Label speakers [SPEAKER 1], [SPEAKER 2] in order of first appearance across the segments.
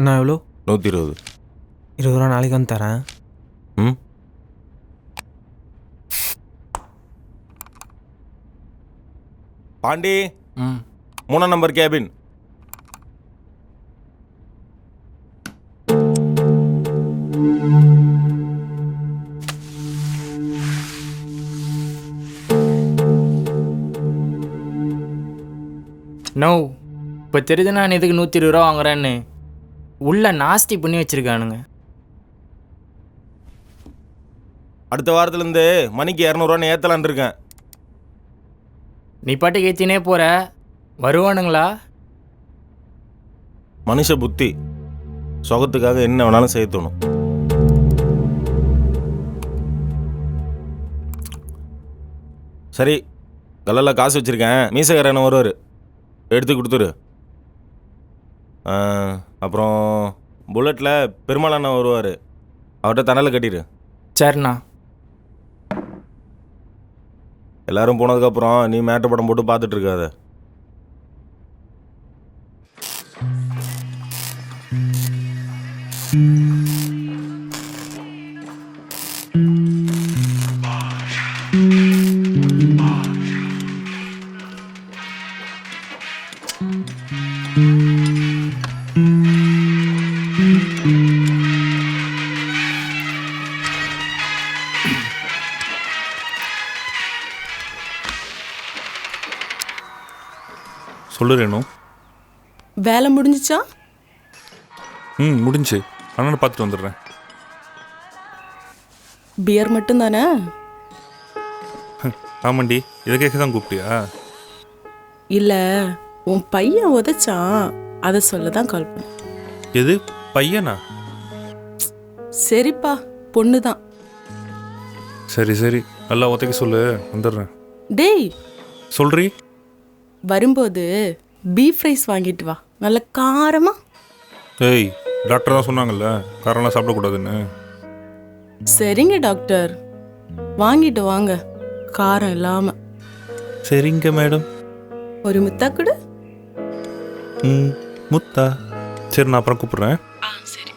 [SPEAKER 1] அண்ணா எவ்வளோ?
[SPEAKER 2] 120.
[SPEAKER 1] 20 ரூபா நாளைக்கு வந்து தரேன்.
[SPEAKER 2] ம். Pandi, 3 number cabin.
[SPEAKER 3] நோ, இப்போ தெரியுது நான் எதுக்கு 120 ரூபா வாங்குறேன்னு. உள்ள நாஸ்தி பண்ணி வச்சிருக்கானுங்க.
[SPEAKER 2] அடுத்த வாரத்துலேருந்து மணிக்கு 200 ஏற்றலான் இருக்கேன்.
[SPEAKER 3] நீ பாட்டுக்கு ஏற்றினே போகிற, வருவானுங்களா?
[SPEAKER 2] மனுஷ புத்தி சொகத்துக்காக என்ன வேணாலும் செய்ய தோணும். சரி, கல்லில் காசு வச்சுருக்கேன். மீசக்காரன் வருவார், எடுத்து கொடுத்துரு. அப்புறம் புல்லட்டில் பெருமாள் அண்ணன் வருவார், அவர்கிட்ட தணலை கட்டிடு.
[SPEAKER 3] சரிண்ணா.
[SPEAKER 2] எல்லாரும் போனதுக்கப்புறம் நீ மேட்டு படம் போட்டு பார்த்துட்டு இருக்காத.
[SPEAKER 4] சொல்லு ரேணு.
[SPEAKER 5] வேலை முடிஞ்சிச்சா?
[SPEAKER 4] முடிஞ்சு. அண்ணனை பார்த்துட்டு வந்துடுறேன்.
[SPEAKER 5] பியர் மட்டும் தானே?
[SPEAKER 4] ஆமாண்டி, இதை கேட்க தான் கூப்பிட்டியா?
[SPEAKER 5] இல்ல, உன் பையன் உதைச்சான், அதை சொல்ல தான் கால் பண்ண.
[SPEAKER 4] எது பையனா?
[SPEAKER 5] சரிப்பா, பொண்ணுதான்.
[SPEAKER 4] சரி சரி, நல்லா உதைக்க சொல்லு, வந்துடுறேன்.
[SPEAKER 5] டேய்,
[SPEAKER 4] சொல்றி.
[SPEAKER 5] வரும்போது பீஃப் ரைஸ் வாங்கிட்டு வா, நல்ல காரமா.
[SPEAKER 4] ஏய், டாக்டர் தான் சொன்னாங்கல்ல காரெல்லாம் சாப்பிடக்கூடாதுன்னு.
[SPEAKER 5] சரிங்க டாக்டர், வாங்கிட்டு வாங்க, காரம் இல்லாம.
[SPEAKER 4] சரிங்க மேடம்.
[SPEAKER 5] ஒரு முத்தா கூட.
[SPEAKER 4] முத்தா. சரி, நான் அப்புறம் கூப்பிடுறேன்.
[SPEAKER 5] சரி.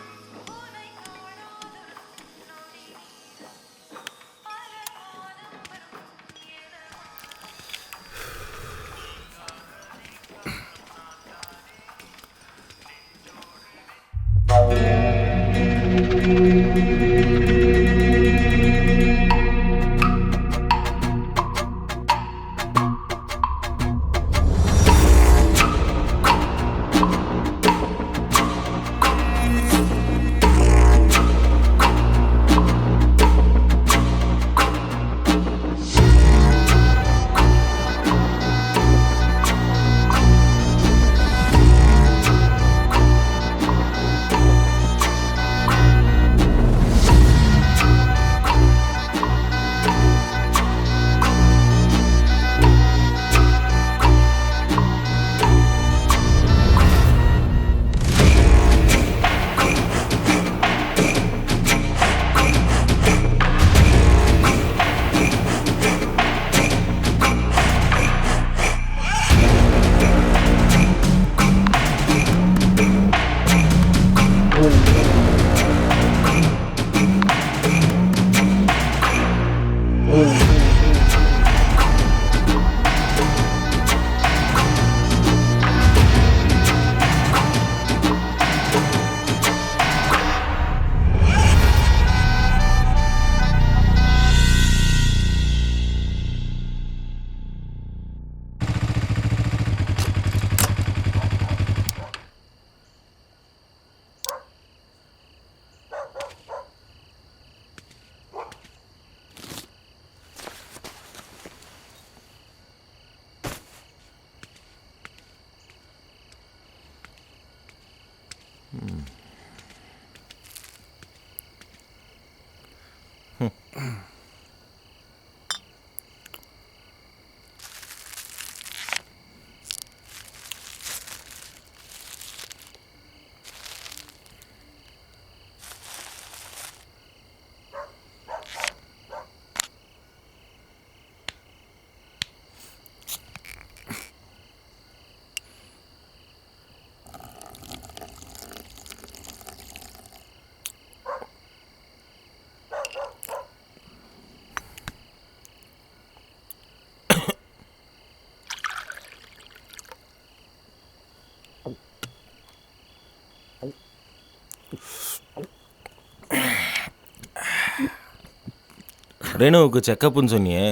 [SPEAKER 2] ரேணுவுக்கு செக்கப்புன்னு சொன்னியே,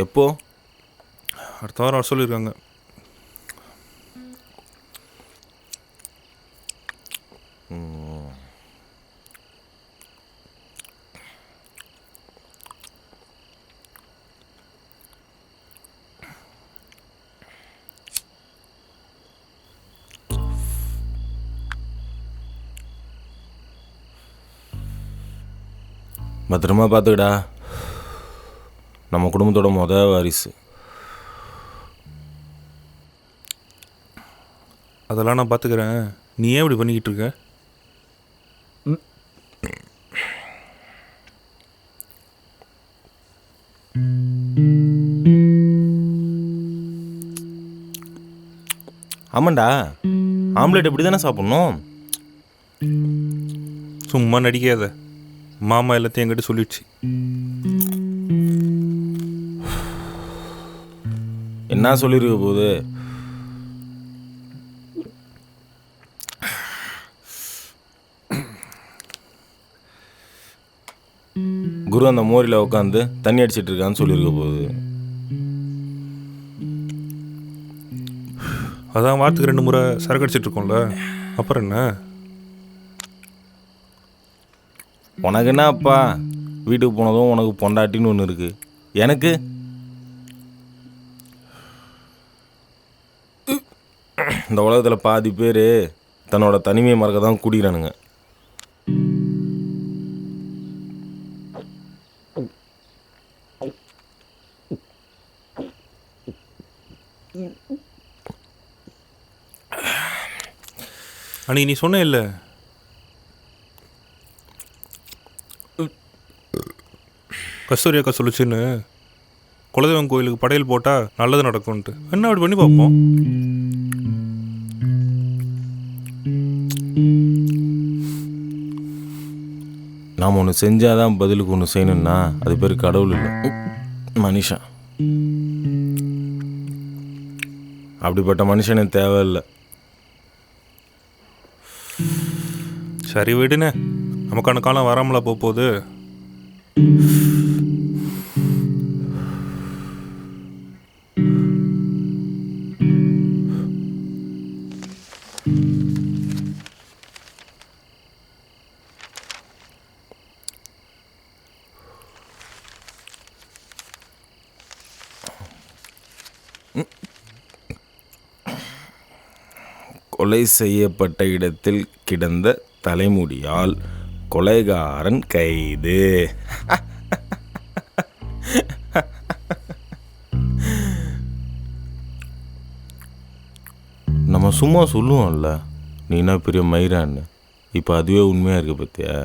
[SPEAKER 2] எப்போ?
[SPEAKER 4] அடுத்த வாரம் வர சொல்லியிருக்காங்க.
[SPEAKER 2] பத்திரமா பார்த்துக்கடா. நம்ம குடும்பத்தோட வாரிசு.
[SPEAKER 4] அதெல்லாம் நான் பார்த்துக்கிறேன். நீ ஏன் இப்படி பண்ணிக்கிட்டு இருக்க?
[SPEAKER 2] ஆமாண்டா, ஆம்லேட் எப்படி தானே சாப்பிட்ணும்?
[SPEAKER 4] சும்மா நடிக்காத. மாமா எல்லாத்தையும் என்கிட்ட சொல்லிடுச்சு.
[SPEAKER 2] என்ன சொல்லியிருக்க போகுது? குரு அந்த மோரியில் உட்காந்து தண்ணி அடிச்சிட்டு இருக்கான்னு சொல்லியிருக்க போகுது.
[SPEAKER 4] அதான் வாரத்துக்கு 2 முறை சரக்கு அடிச்சிட்டு இருக்கோம்ல, அப்புறம் என்ன?
[SPEAKER 2] உனக்கு என்ன அப்பா, வீட்டுக்கு போனதும் உனக்கு பொண்டாட்டின்னு ஒன்று இருக்குது. எனக்கு இந்த உலகத்தில் பாதி பேர் தன்னோட தனிமையை மறக்க தான் குடிக்கிறானுங்க.
[SPEAKER 4] அன்னைக்கு நீ சொன்ன இல்லை, கஸ்தூரி அக்கா சொல்லிச்சுன்னு, குலதெய்வம் கோயிலுக்கு படையல் போட்டால் நல்லது நடக்கும்ன்ட்டு. என்ன அப்படி பண்ணி பார்ப்போம்.
[SPEAKER 2] நாம் ஒன்று செஞ்சாதான் பதிலுக்கு ஒன்று செய்யணும்னா அது பேர் கடவுள் இல்லை, மனுஷன். அப்படிப்பட்ட மனுஷனே தேவையில்லை.
[SPEAKER 4] சரி விடுனே, நமக்கான காலம் வராமலா போகுது.
[SPEAKER 2] கொலை செய்யப்பட்ட இடத்தில் கிடந்த தலைமுடியால் கொலைகாரன் கைது. நம்ம சும்மா சொல்லுவோம்ல, நீ என்ன பெரிய மயிரான்னு. இப்போ அதுவே உண்மையாக இருக்கு பத்தியா?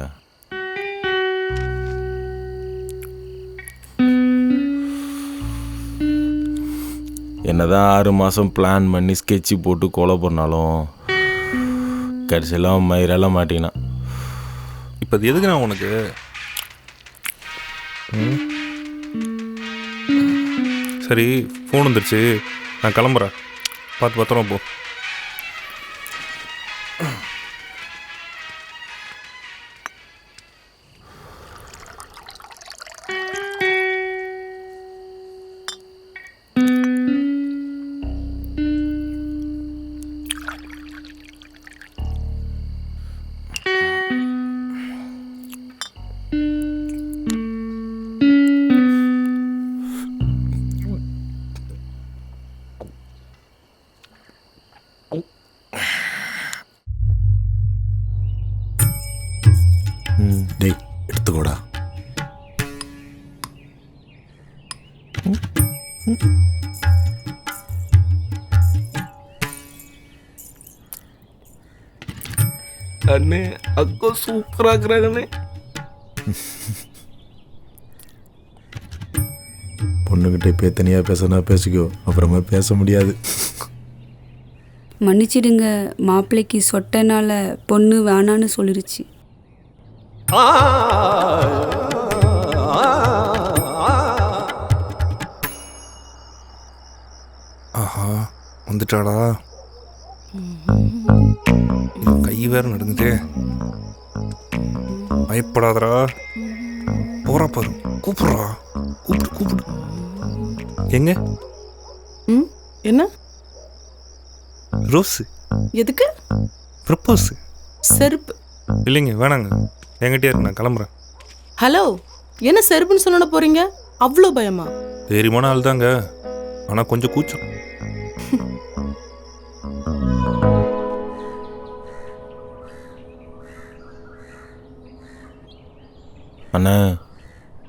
[SPEAKER 2] என்னதான் 6 மாதம் பிளான் பண்ணி ஸ்கெட்சு போட்டு கொலை பண்ணாலும் கடைசியெல்லாம் மயிரெல்லாம் மாட்டினான்.
[SPEAKER 4] இப்போ அது எதுக்கு நான் உனக்கு? சரி, ஃபோன் வந்துருச்சு, நான் கிளம்புறேன். பார்த்து பத்திரமா போ.
[SPEAKER 6] டேய், எடுத்துக்கோடா. அண்ணே அக்கா சூப்பரா இருக்கிறாங்கண்ணே.
[SPEAKER 2] பொண்ணுகிட்ட இப்போ தனியாக பேசினா பேசிக்கோ, அப்புறமா பேச முடியாது.
[SPEAKER 7] மன்னிச்சிடுங்க, மாப்பிள்ளைக்கு சொட்டனால பொண்ணு வேணான்னு சொல்லிருச்சு.
[SPEAKER 4] ஆஹா வந்துட்டாடா. கை வேற நடுங்குதே. பயப்படாதடா, போறா பாரு, கூப்பிடுறா, கூப்பிடு கூப்பிடு. எங்க
[SPEAKER 5] ம் என்ன?
[SPEAKER 4] ரோஸ்
[SPEAKER 5] எதுக்கு?
[SPEAKER 4] ப்ரப்போஸ்
[SPEAKER 5] செருப்பு.
[SPEAKER 4] இல்லைங்க, வேணாங்க, என்கிட்டயே இருக்கு, நான் கிளம்புறேன்.
[SPEAKER 5] ஹலோ, என்ன செருப்புன்னு சொன்ன போறீங்க? அவ்வளோ பயமா?
[SPEAKER 4] தைரியமான ஆள் தாங்க, ஆனால் கொஞ்சம் கூச்சம்.
[SPEAKER 2] அண்ணா,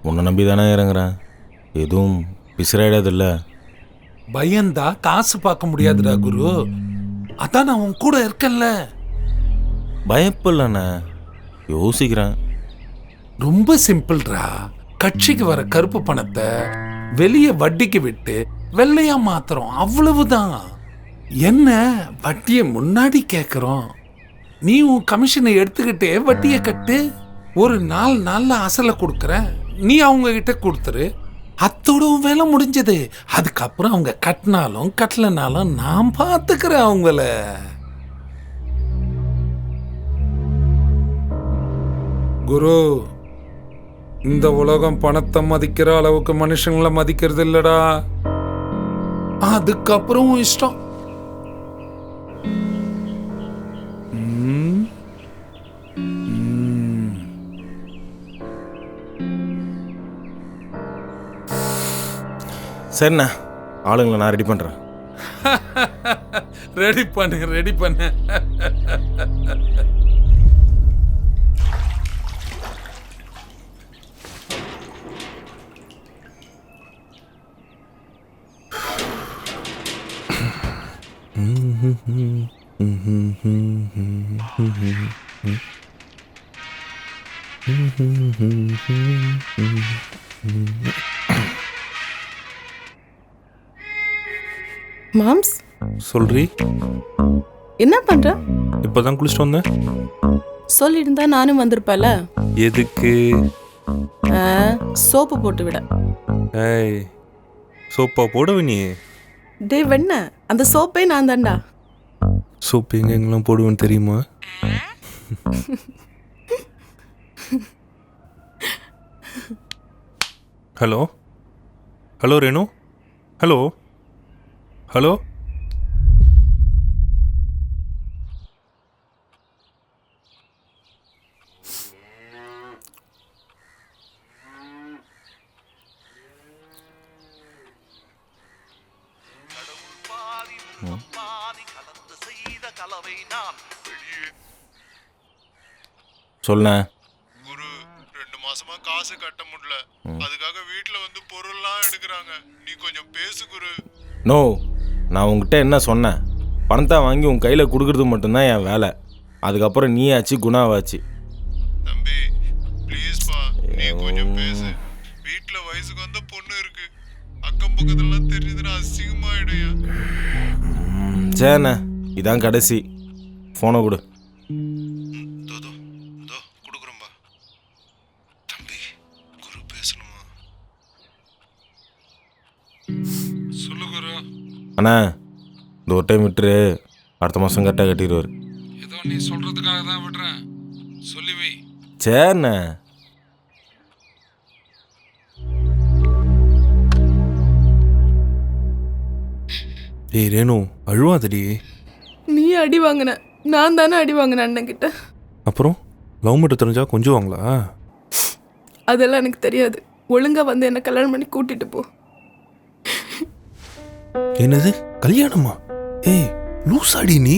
[SPEAKER 2] உன்னை நம்பி தானே இறங்குறேன், எதுவும் பிசிறாயிடாதில்ல?
[SPEAKER 8] பயந்தா காசு பார்க்க முடியாதுடா குரு. அதான் நான் உன் கூட இருக்கேன்ல.
[SPEAKER 2] பயப்பில்லண்ணே, யோசிக்கிறேன்.
[SPEAKER 8] ரொம்ப சிம்பிள்ரா. கட்சிக்கு வர கருப்பு பணத்தை வெளியே வட்டிக்கு விட்டு வெள்ளையா மாத்துறோம், அவ்வளவுதான். என்ன வட்டியை முன்னாடி கேட்குறோம், நீ உன் கமிஷனை எடுத்துக்கிட்டே வட்டியை கட்டு. ஒரு 4 நாள்ல அசலை கொடுக்குறேன், நீ அவங்க கிட்ட கொடுத்துரு, அத்தோட வேலை முடிஞ்சது. அதுக்கப்புறம் அவங்க கட்டினாலும் கட்டலனாலும் நான் பார்த்துக்கிறேன் அவங்கள. குரு, இந்த உலகம் பணத்தை மதிக்கிற அளவுக்கு மனுஷங்களை மதிக்கிறது இல்லடா. அதுக்கப்புறம் இஷ்டம்.
[SPEAKER 2] சரிண்ணா, ஆளுங்களை நான் ரெடி பண்ணுறேன்.
[SPEAKER 8] ரெடி பண்ணு, ரெடி பண்ணு.
[SPEAKER 5] மாம்ஸ்,
[SPEAKER 4] சொல்றி,
[SPEAKER 5] என்ன பண்ற?
[SPEAKER 4] இப்போதான் குளிச்சுட்டு வந்தேன்.
[SPEAKER 5] சொல்லியிருந்தா நானும் வந்திருப்பேல.
[SPEAKER 4] எதுக்கு?
[SPEAKER 5] சோப்பு போட்டு விட.
[SPEAKER 4] ஏய், சோப்பா போடுவ நீ?
[SPEAKER 5] டே வெண்ண, அந்த சோப்பே நான் தான்டா.
[SPEAKER 4] சோப்பு எங்கெங்கெல்லாம் போடுவேன்னு தெரியுமா? Hello hello Renu, hello hello.
[SPEAKER 2] சொல்ல
[SPEAKER 9] குரு, 2 மாசமா காசு கட்ட முடியல, அதுக்காக வீட்டுல வந்து பொருள்லாம் எடுக்கிறாங்க, நீ கொஞ்சம் பேசு குரு.
[SPEAKER 2] நோ, நான் உங்ககிட்ட என்ன சொன்னேன்? பணத்தை வாங்கி உன் கையில் கொடுக்குறது மட்டும்தான் என் வேலை. அதுக்கப்புறம் நீ ஆச்சு, குணாவாச்சு.
[SPEAKER 9] தம்பி ப்ளீஸ்பா, நீ கொஞ்சம் பேசு. வீட்டுல வயசுக்கு வந்த பொண்ணு இருக்கு, அக்கம் பக்கத்துலாம் தெரிஞ்சதுன்னா அசிங்கமாயிடுயா.
[SPEAKER 2] சரிண்ணே, இதான் கடைசி. ஃபோனை கொடு.
[SPEAKER 9] கொடுக்குறோம்பா. தம்பி, குரு பேசணுமா? சொல்லு குரு.
[SPEAKER 2] அண்ணா, இந்த ஒரு டைம் விட்டுரு, அடுத்த மாதம் கரெக்டாக கட்டிடுவார்.
[SPEAKER 8] ஏதோ நீ சொல்றதுக்காக தான் விடுறேன், சொல்லி வை.
[SPEAKER 2] சரிண்ணே.
[SPEAKER 4] ஏய் ரேணு, அழுவாதடி.
[SPEAKER 5] நீ அடி வாங்கின, நான் தானே அடி வாங்கினேன் அண்ணன் கிட்ட.
[SPEAKER 4] அப்புறம் லவ் மட்டும் தெரிஞ்சா கொஞ்சுவாங்களா?
[SPEAKER 5] அதெல்லாம் எனக்கு தெரியாது. ஒழுங்கா வந்து என்ன கல்யாணம் பண்ணி கூட்டிட்டு போ.
[SPEAKER 4] என்னது கல்யாணமா? ஏய் லூசாடி நீ.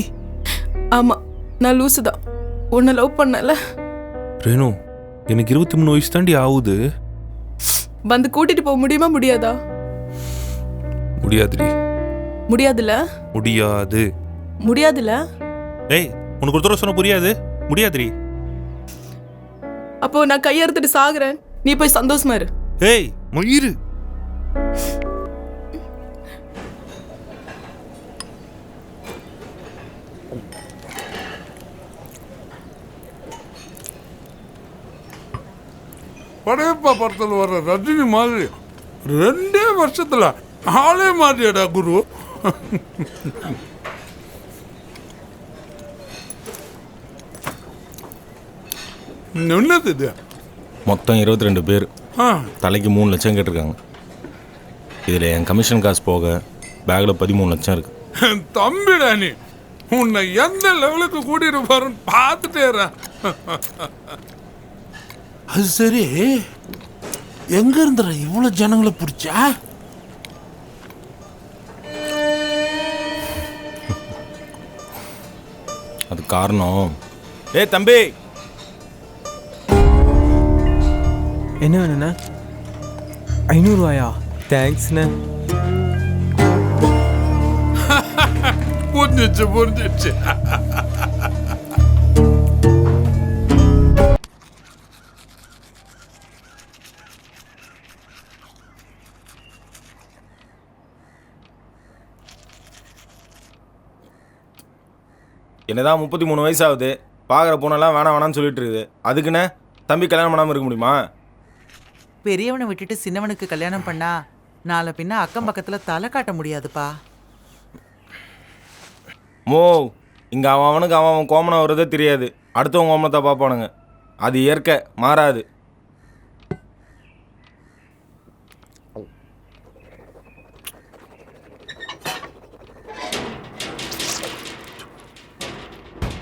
[SPEAKER 5] ஆமா, நான் லூசு தான். உன்னை லவ் பண்ணல.
[SPEAKER 4] ரேணு, எனக்கு 23 வயசு தாண்டி ஆகுது.
[SPEAKER 5] வந்து கூட்டிட்டு போக முடியுமா முடியாதா?
[SPEAKER 4] முடியாதுடி.
[SPEAKER 5] முடியாதுல
[SPEAKER 4] முடியாது.
[SPEAKER 5] முடியாதுல
[SPEAKER 4] ஏய், உனக்கு ஒரு தடவை சொன்ன புரியாது? முடியாதுடி.
[SPEAKER 5] அப்போ நான் கையெடுத்துட்டு சாகுறேன், நீ போய் சந்தோஷமா இரு.
[SPEAKER 4] ஏய் மயிரு,
[SPEAKER 8] படையப்பா படத்தில் வர்ற ரஜினி மாதிரி 2 வருஷத்துல ஆளே மாதிரியாடா குரு. என்னது இது?
[SPEAKER 2] மொத்தம் 22 பேர்,
[SPEAKER 8] ஆ,
[SPEAKER 2] தலைக்கு 3 லட்சம் கேட்டிருக்காங்க. இதில் என் கமிஷன் காசு போக பேக்கில் 13 லட்சம் இருக்கு.
[SPEAKER 8] தம்பிடா நீ, உன்னை எந்த லெவலுக்கு கூட்டிட்டு போறேன்னு பார்த்துட்டேற. அது சரி, எங்க இருந்துற இவ்வளவு ஜனங்களை பிடிச்சா?
[SPEAKER 2] அது காரணம், தம்பி
[SPEAKER 1] என்ன வேணுண்ணே? 500 ரூபாயா? தேங்க்ஸ்ண்ணே.
[SPEAKER 8] புரிஞ்சிச்சு.
[SPEAKER 2] என்னதான் 33 வயசு ஆகுது, பார்க்குற பொண்ணெல்லாம் வேணாம் வேணாம்னு சொல்லிட்டு இருக்குது. அதுக்குன்னு தம்பி கல்யாணம் பண்ணாமல் இருக்க முடியுமா?
[SPEAKER 10] பெரியவனை விட்டுட்டு சின்னவனுக்கு கல்யாணம் பண்ணா நாளை பின்ன அக்கம் பக்கத்தில் தலை காட்ட முடியாதுப்பா.
[SPEAKER 2] மோ, இங்கே அவனுக்கு அவன் கோமனம் வர்றதே தெரியாது, அடுத்தவங்க கோமனத்தை பார்ப்பானுங்க. அது இயற்கை, மாறாது.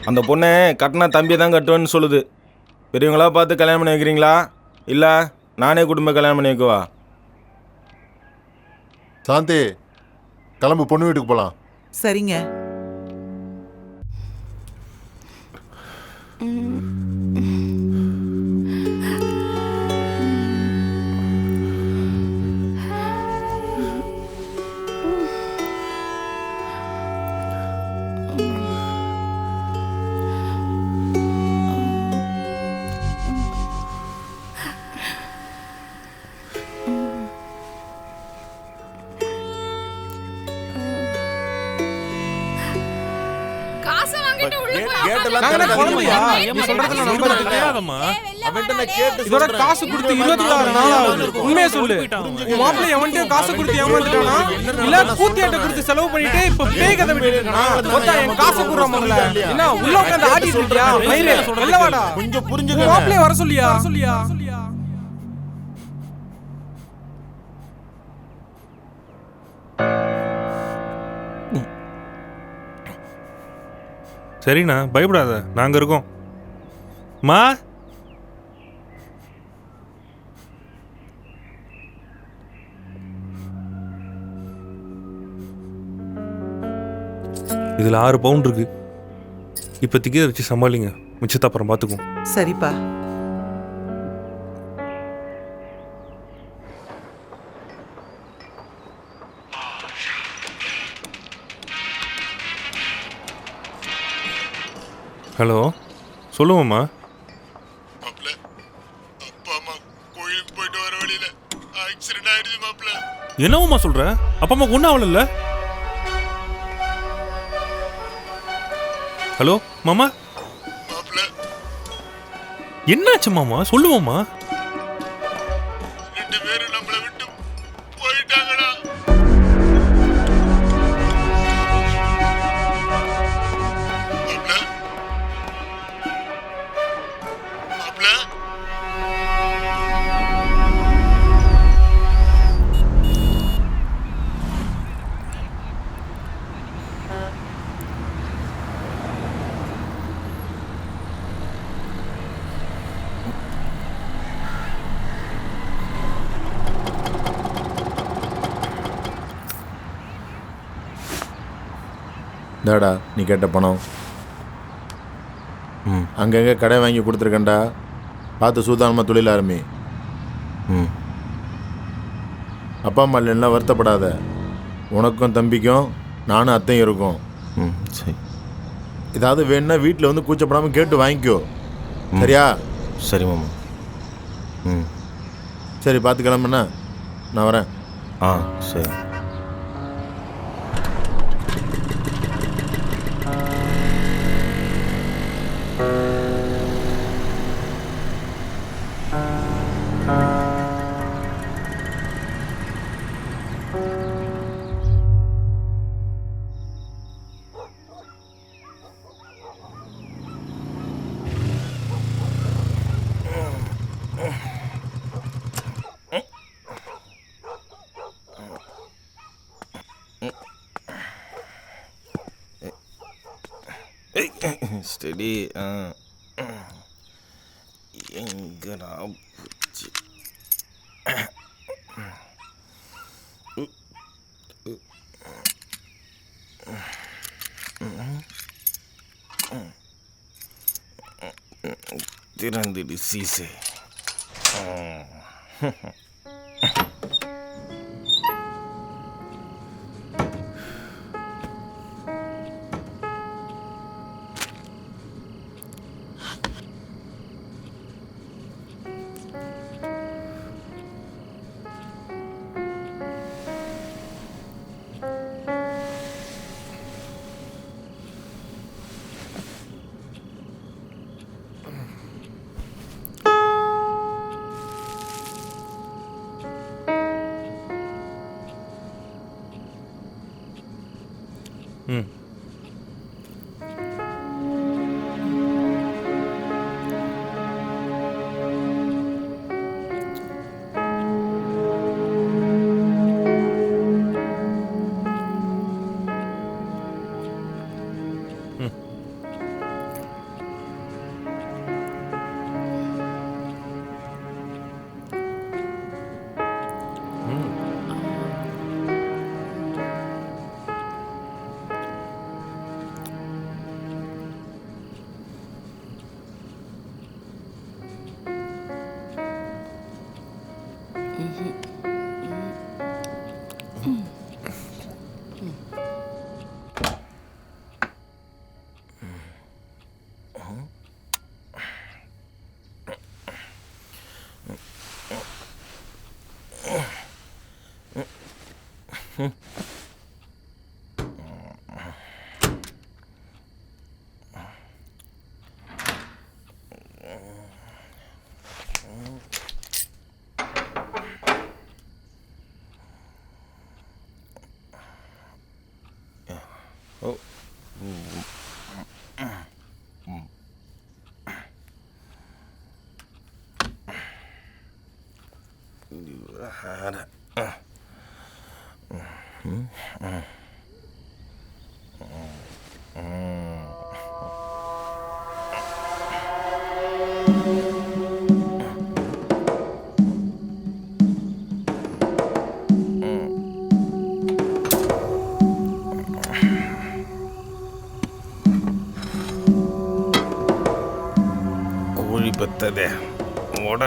[SPEAKER 2] அந்த பொண்ணு கட்டினா தம்பியை தான் கட்டுவேன்னு சொல்லுது. பெரியவங்களா பார்த்து கல்யாணம் பண்ணி வைக்கிறீங்களா, இல்லை நானே குடும்ப கல்யாணம் பண்ணி வைக்கவா?
[SPEAKER 11] சாந்தி, கிளம்பு, பொண்ணு வீட்டுக்கு போகலாம்.
[SPEAKER 10] சரிங்க.
[SPEAKER 1] இதோட காசு கொடுத்து 24 நாள் ஆகுது. உண்மையை சொல்லு, உன் மாப்பிள்ளை எவன்கிட்டயும் காசு கொடுத்து ஏமாந்துட்டானா, இல்ல கூத்தியாட்ட கொடுத்து செலவு பண்ணிட்டு இப்ப பேய் கதை விட்டுட்டு இருக்கானா? மொத்தா என் காசை கூடுற முதல்ல. என்ன உள்ள உட்காந்து ஆடிட்டு இருக்கியா? மயிரே வெளில வாடா, கொஞ்சம் புரிஞ்சுக்க. மாப்பிள்ளைய வர சொல்லியா?
[SPEAKER 4] சரிண்ணா, பயப்படாத, நாங்கள் இருக்கோம். மா, இதில் 6 பவுண்ட் இருக்கு. இப்போதைக்கு இதை வச்சு சமாளிங்க, மிச்சத்தை அப்புறம் பார்த்துக்குவோம்.
[SPEAKER 10] சரிப்பா.
[SPEAKER 4] ஹலோ, சொல்லுவோம்மா.
[SPEAKER 9] மாப்பிள்ள, அப்பா அம்மா கோயிலுக்கு போயிட்டு வர வழியில ஆக்சிடென்ட் ஆயிடுச்சு மாப்பிள்ள.
[SPEAKER 4] என்னவும்மா சொல்ற? அப்பா அம்மா ஒன்றும் ஆகல? ஹலோ மாமா,
[SPEAKER 9] மாப்பிள்ள,
[SPEAKER 4] என்னாச்சு மாமா? சொல்லுவோம்மா.
[SPEAKER 9] 2 பேரும் நம்மளை விட்டு போயிட்டாங்கடா. மாப்பிள்ள, மாப்பிள்ள,
[SPEAKER 11] இந்தாடா நீ கேட்ட பணம். அங்கங்கே கடை வாங்கி கொடுத்துருக்கேன்டா, பார்த்து சூதானமாக தொழில் ஆரம்பி. அப்பா அம்மா இல்லைன்னா வருத்தப்படாத. உனக்கும் தம்பிக்கும் நானும் அத்தையும் இருக்கோம்.
[SPEAKER 2] ம் சரி.
[SPEAKER 11] ஏதாவது வேணுன்னா வீட்டில் வந்து கூச்சப்படாமல் கேட்டு வாங்கிக்கோ. சரியா?
[SPEAKER 2] சரி மாமா. ம்
[SPEAKER 11] சரி, பார்த்து கிளம்புண்ணா, நான் வரேன்.
[SPEAKER 2] ஆ சரி. ஸ்டடி. எங்கடா போச்சு? திறந்துடு சீசே.
[SPEAKER 4] ம் கோழி பத்ததே ஓட.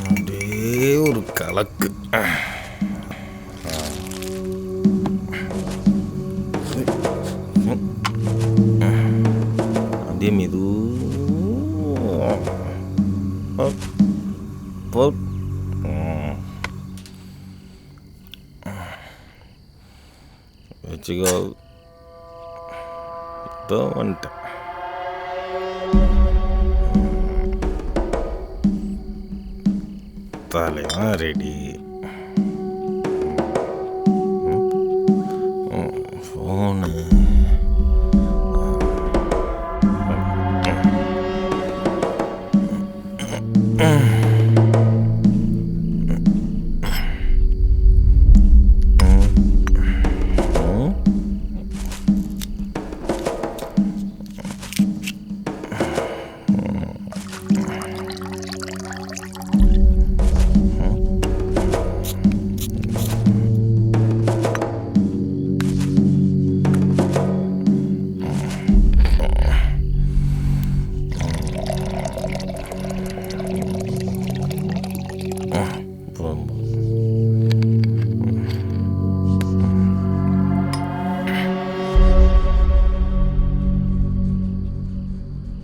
[SPEAKER 4] அப்படியே ஒரு கலக்கு. அப்படியே மெது வச்சுக்கோ. இப்போ வந்துட்டேன். தலைவன் ரெடி. ஃபோனு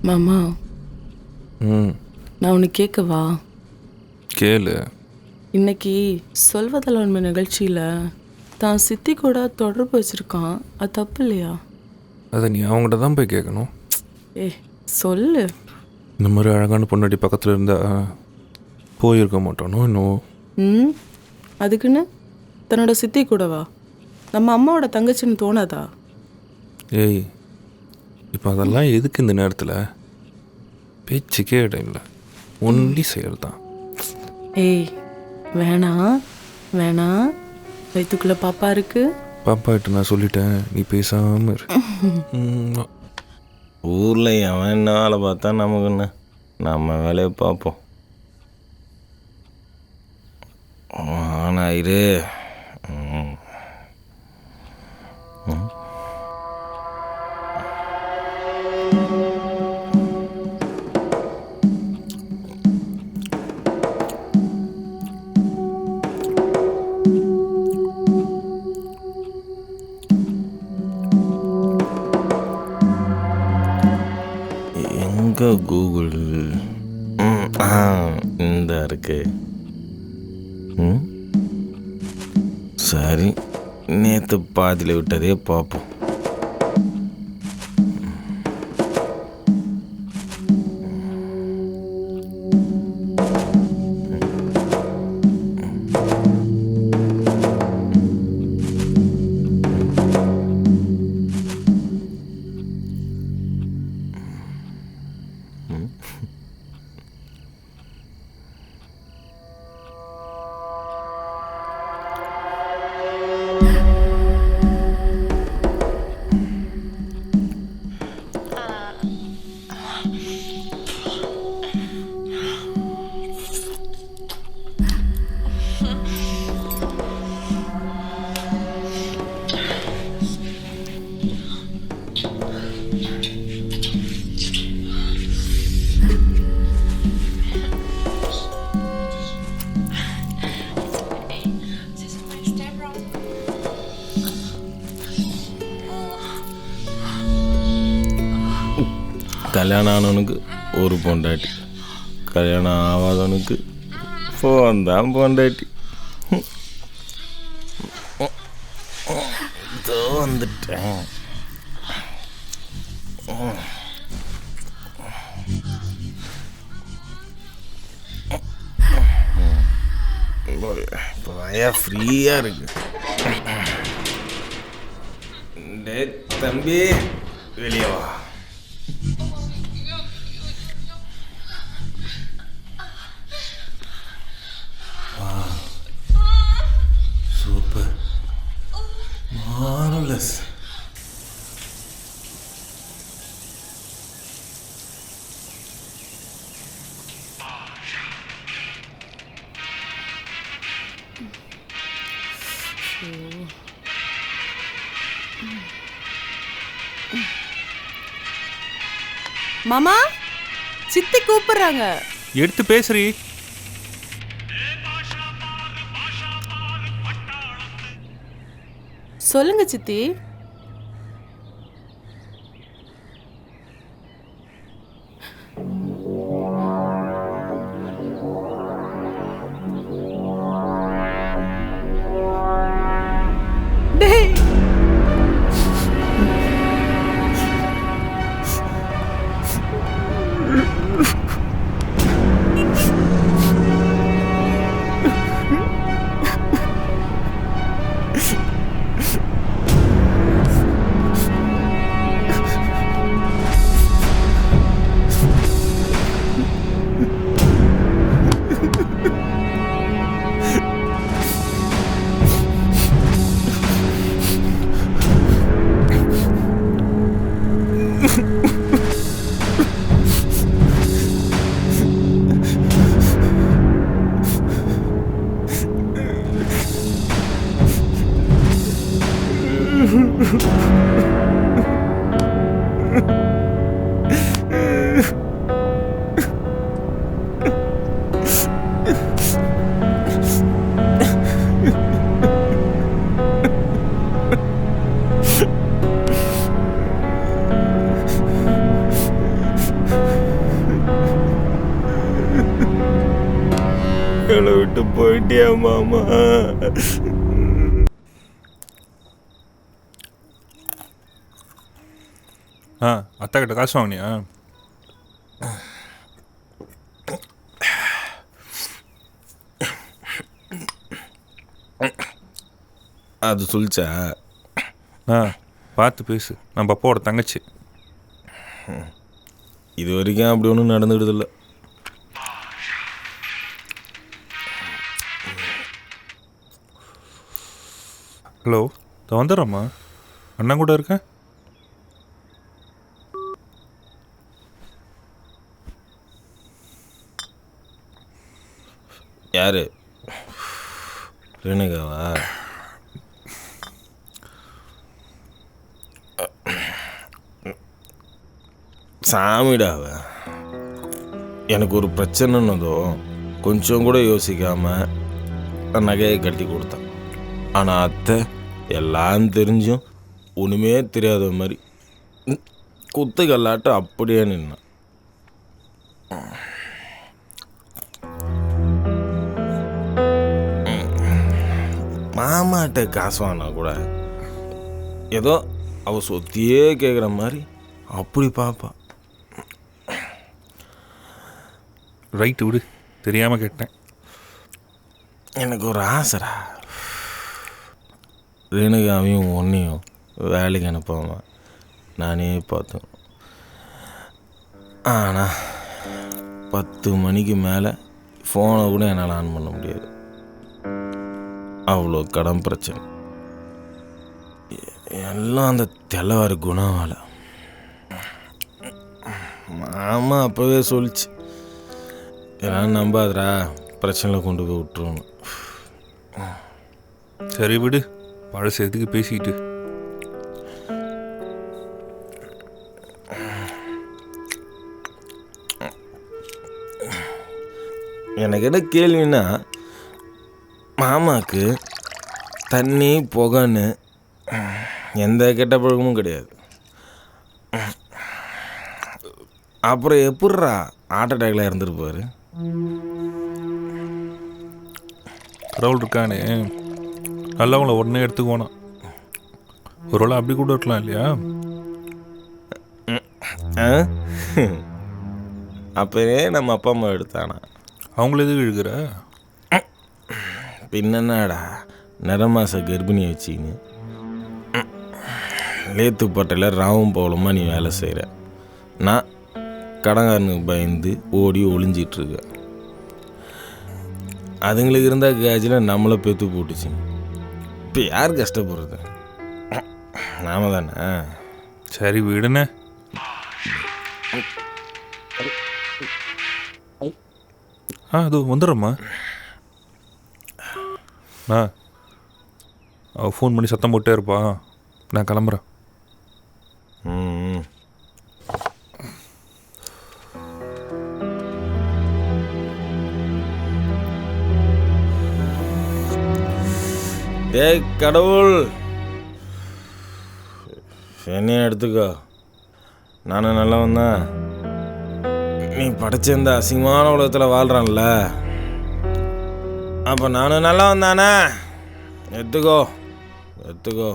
[SPEAKER 5] மாமா
[SPEAKER 6] ம்
[SPEAKER 5] நான் உனக்கு கேட்கவா?
[SPEAKER 6] கேளு.
[SPEAKER 5] இன்னைக்கு சொல்வதில் உண்மை நிகழ்ச்சியில் தான் சித்தி கூட தொடர்பு வச்சிருக்கான். அது தப்பு இல்லையா?
[SPEAKER 6] அதை நீ அவங்ககிட்ட தான் போய் கேட்கணும்.
[SPEAKER 5] சொல்லு.
[SPEAKER 4] இந்த மாதிரி அழகான பொண்ணாடி பக்கத்தில் இருந்தால் போயிருக்க மாட்டோனோ இன்னும்.
[SPEAKER 5] ம் அதுக்குன்னு தன்னோட சித்தி கூடவா? நம்ம அம்மாவோட தங்கச்சின்னு தோணாதா?
[SPEAKER 4] ஏய், இப்போ அதெல்லாம் எதுக்கு இந்த நேரத்தில்? பேச்சுக்கே இடம் இல்லை, ஒன்லி செயல் தான்.
[SPEAKER 5] ஏய் வேணாம் வேணாம், வயிற்றுக்குள்ளே பாப்பா இருக்கு.
[SPEAKER 4] பாப்பாட்ட நான் சொல்லிட்டேன், நீ பேசாமல் இரு.
[SPEAKER 2] ஊரில் எவன் என்ன வேலை பார்த்தா நமக்கு என்ன, நம்ம வேலையை பார்ப்போம். ஆனாயிரு. எங்கே கூகுள்? இந்த இருக்கு. சரி, நேற்று பாதியில் விட்டதே பார்ப்போம். கல்யாணம் ஆனவனுக்கு ஒரு பொண்டாட்டி, கல்யாணம் ஆகாதவனுக்கு ஃபோன் தான் பொண்டாட்டி. இதோ வந்துட்டேன். இப்போ ஃப்ரீயாக இருக்கு. டேய் தம்பி, வெளியே வா. Super, marvellous.
[SPEAKER 5] மாமா, சித்தி கூப்பிடுறாங்க.
[SPEAKER 4] எடுத்து பேசுறீ.
[SPEAKER 5] சொல்லுங்க சித்தி. டேய்,
[SPEAKER 2] என்னை விட்டு போயிட்டியா மாமா?
[SPEAKER 4] அத்தா கிட்ட காசு வாங்கினியா?
[SPEAKER 2] அது சொல்லிச்சா?
[SPEAKER 4] பார்த்து பேசு, நம்ம அப்பாவோட தங்கச்சி.
[SPEAKER 2] இது வரைக்கும் அப்படி ஒன்றும் நடந்துடுதில்ல.
[SPEAKER 4] ஹலோ, வந்துடுறேம்மா. அண்ணன் கூட இருக்கேன்.
[SPEAKER 2] யாரு? ரேணுகாவா? சாமிடாவ எனக்கு ஒரு பிரச்சனைன்னதோ கொஞ்சம் கூட யோசிக்காம நகையை கட்டி கொடுத்தான். ஆனால் அத்தை எல்லாம் தெரிஞ்சும் ஒன்றுமே தெரியாத மாதிரி குத்து கல்லாட்டம் அப்படியே நின்னான். மாமாட்ட காசு வாங்கினா கூட ஏதோ அவ சொத்தியே கேட்குற மாதிரி அப்படி பார்ப்பா.
[SPEAKER 4] ரைட்டு விடு, தெரியாமல் கேட்டேன்.
[SPEAKER 2] எனக்கு ஒரு ஆசைடா, ரேணுகாவையும் ஒன்றையும் வேலைக்கு அனுப்பாம நானே பார்த்தேன். ஆனால் 10 மணிக்கு மேலே ஃபோனை கூட என்னால் ஆன் பண்ண முடியாது. அவ்வளோ கடன் பிரச்சனை. எல்லாம் அந்த தெல்லவாரி குணாவால். மாமா அப்போவே சொல்லிச்சு, எல்லாம் நம்பாதரா, பிரச்சனையில் கொண்டு போய் விட்டுருவோம்.
[SPEAKER 4] சரி விடு, பழசு எதுக்கு பேசிக்கிட்டு.
[SPEAKER 2] எனக்கு என்ன கேள்வின்னா, மாமாவுக்கு தண்ணி புகைன்னு எந்த கெட்ட பழக்கமும் கிடையாது. அப்புறம் எப்பட்றா ஹார்ட் அட்டாக்ல இருந்துருப்பாரு?
[SPEAKER 4] கடவுள் இருக்கானே, நல்லவங்கள உடனே எடுத்துக்கோனா. ஒரு வேளை அப்படி கூட இருக்கலாம் இல்லையா?
[SPEAKER 2] அப்பவே நம்ம அப்பா அம்மா எடுத்தானா?
[SPEAKER 4] அவங்கள எதுக்கு இழுக்கிற?
[SPEAKER 2] பின்னடா நிறமாச கர்ப்பிணியை வச்சின்னு லேத்துப்பட்டையில் ராவும் பவுலமாக நீ வேலை செய்கிற. நான் கடங்காரனுக்கு பயந்து ஓடி ஒளிஞ்சிட்ருக்கேன். அதுங்களுக்கு இருந்தால் கேஜில் நம்மளை பெற்று போட்டுச்சு. இப்போ யார் கஷ்டப்படுறது? நாம தானே.
[SPEAKER 4] சரி விடுண்ணே. அது வந்துடுறம்மா. அவள் ஃபோன் பண்ணி சத்தம் போட்டே இருப்பா, நான் கிளம்புறேன்.
[SPEAKER 2] டேய் கடவுள், என்னையும் எடுத்துக்கோ. நானும் நல்லவன் தான். நீ படைச்ச இந்த அசிங்கமான உலகத்தில் வாழ்கிறான்ல, அப்போ நானும் நல்லவன் தானே. எடுத்துக்கோ எடுத்துக்கோ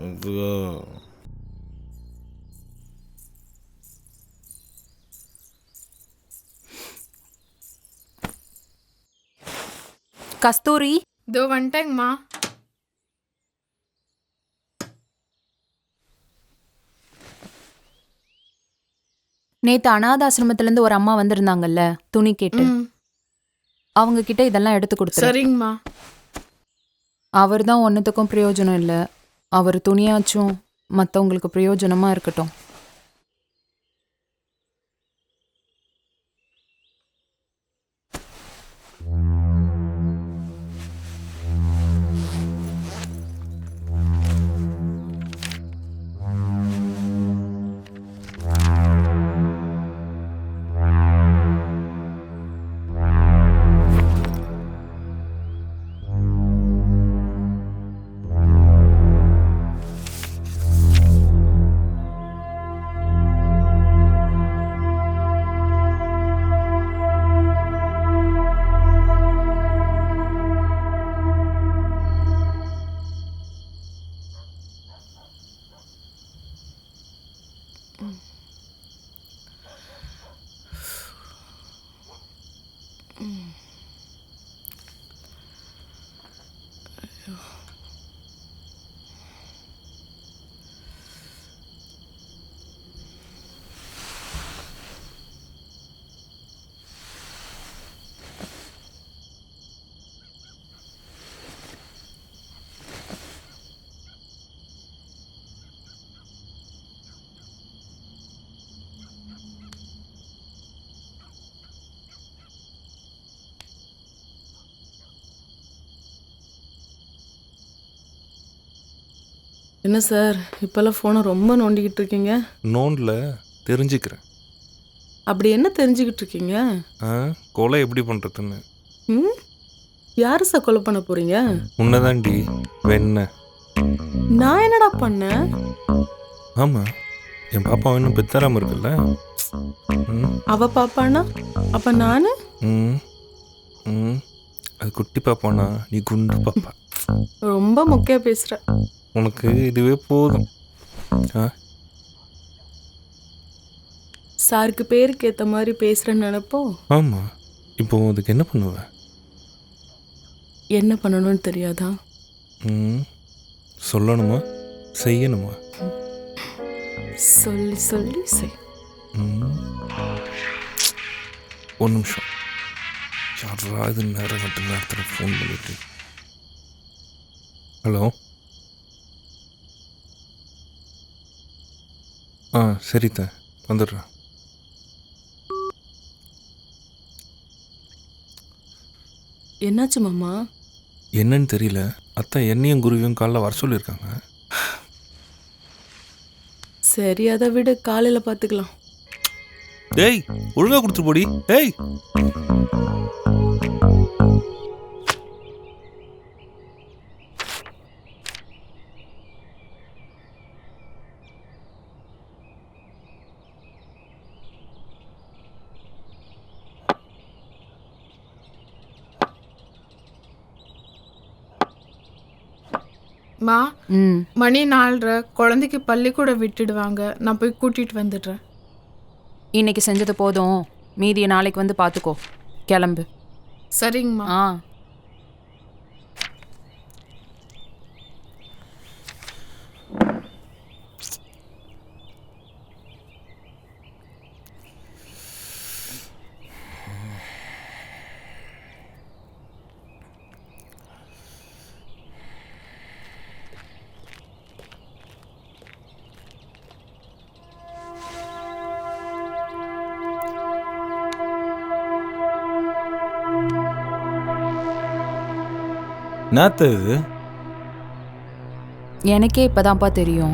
[SPEAKER 2] எடுத்துக்கோ.
[SPEAKER 12] கஸ்தூரி,
[SPEAKER 13] இதோ வந்துட்டேங்கம்மா.
[SPEAKER 12] நேத்து அனாதாசிரமத்திலேருந்து ஒரு அம்மா வந்திருந்தாங்கல்ல துணி கேட்டு, அவங்க கிட்ட இதெல்லாம் எடுத்து கொடுத்து.
[SPEAKER 13] சரிங்கம்மா.
[SPEAKER 12] அவர் தான் ஒன்றுத்துக்கும் பிரயோஜனம் இல்லை. அவர் துணியாச்சும் மற்றவங்களுக்கு பிரயோஜனமா இருக்கட்டும்.
[SPEAKER 5] என்ன சார் இப்போல்லாம் ஃபோனை ரொம்ப நோண்டிக்கிட்டு இருக்கீங்க?
[SPEAKER 6] நோண்டில் தெரிஞ்சுக்கிறேன்.
[SPEAKER 5] அப்படி என்ன தெரிஞ்சுக்கிட்டு இருக்கீங்க?
[SPEAKER 6] கொலை எப்படி பண்ணுறதுன்னு.
[SPEAKER 5] ம், யாரு சார் கொலை பண்ண போறீங்க?
[SPEAKER 6] உன்னதாண்டி வெண்ண.
[SPEAKER 5] நான் என்னடா பண்ணேன்?
[SPEAKER 6] ஆமாம், என் பாப்பா இன்னும் பெத்தராமல் இருக்குல்ல.
[SPEAKER 5] அவ பாப்பானா அப்ப நானு?
[SPEAKER 6] அது குட்டி பாப்பானா, நீ குண்டு பாப்பா.
[SPEAKER 5] ரொம்ப மொக்கையா பேசுற.
[SPEAKER 6] உனக்கு இதுவே போதும்.
[SPEAKER 5] சாருக்கு பேருக்கு ஏற்ற மாதிரி பேசுறேன்னு நினைப்போம்.
[SPEAKER 6] ஆமாம், இப்போ அதுக்கு என்ன பண்ணுவ?
[SPEAKER 5] என்ன பண்ணணும்னு தெரியாதா?
[SPEAKER 6] சொல்லணுமா செய்யணுமா?
[SPEAKER 5] சொல்லி சொல்லி செய்.
[SPEAKER 6] ஒரு நிமிஷம். யாராவது நேரம் கட்ட நேரத்தில் ஃபோன் பண்ணிட்டு. ஹலோ. சரித்த வந்துடுறேன்.
[SPEAKER 5] என்னாச்சு மாமா?
[SPEAKER 6] என்னன்னு தெரியல. அத்தை என்னையும் குருவியும் காலைல வர சொல்லியிருக்காங்க.
[SPEAKER 5] சரி, அதை விட காலையில பார்த்துக்கலாம்.
[SPEAKER 6] டேய், ஒழுங்கா கொடுத்துட்டு போடி. டேய்,
[SPEAKER 13] மா, மணி 4:30, குழந்தைக்கு பள்ளிக்கூடம் விட்டுடுவாங்க. நான் போய் கூட்டிட்டு வந்துடுறேன்.
[SPEAKER 12] இன்னைக்கு செஞ்சது போதும், மீதியை நாளைக்கு வந்து பார்த்துக்கோ. கிளம்பு.
[SPEAKER 13] சரிங்கம்மா.
[SPEAKER 2] என்னத்த இது?
[SPEAKER 12] எனக்கே இப்பதான்ப்பா தெரியும்.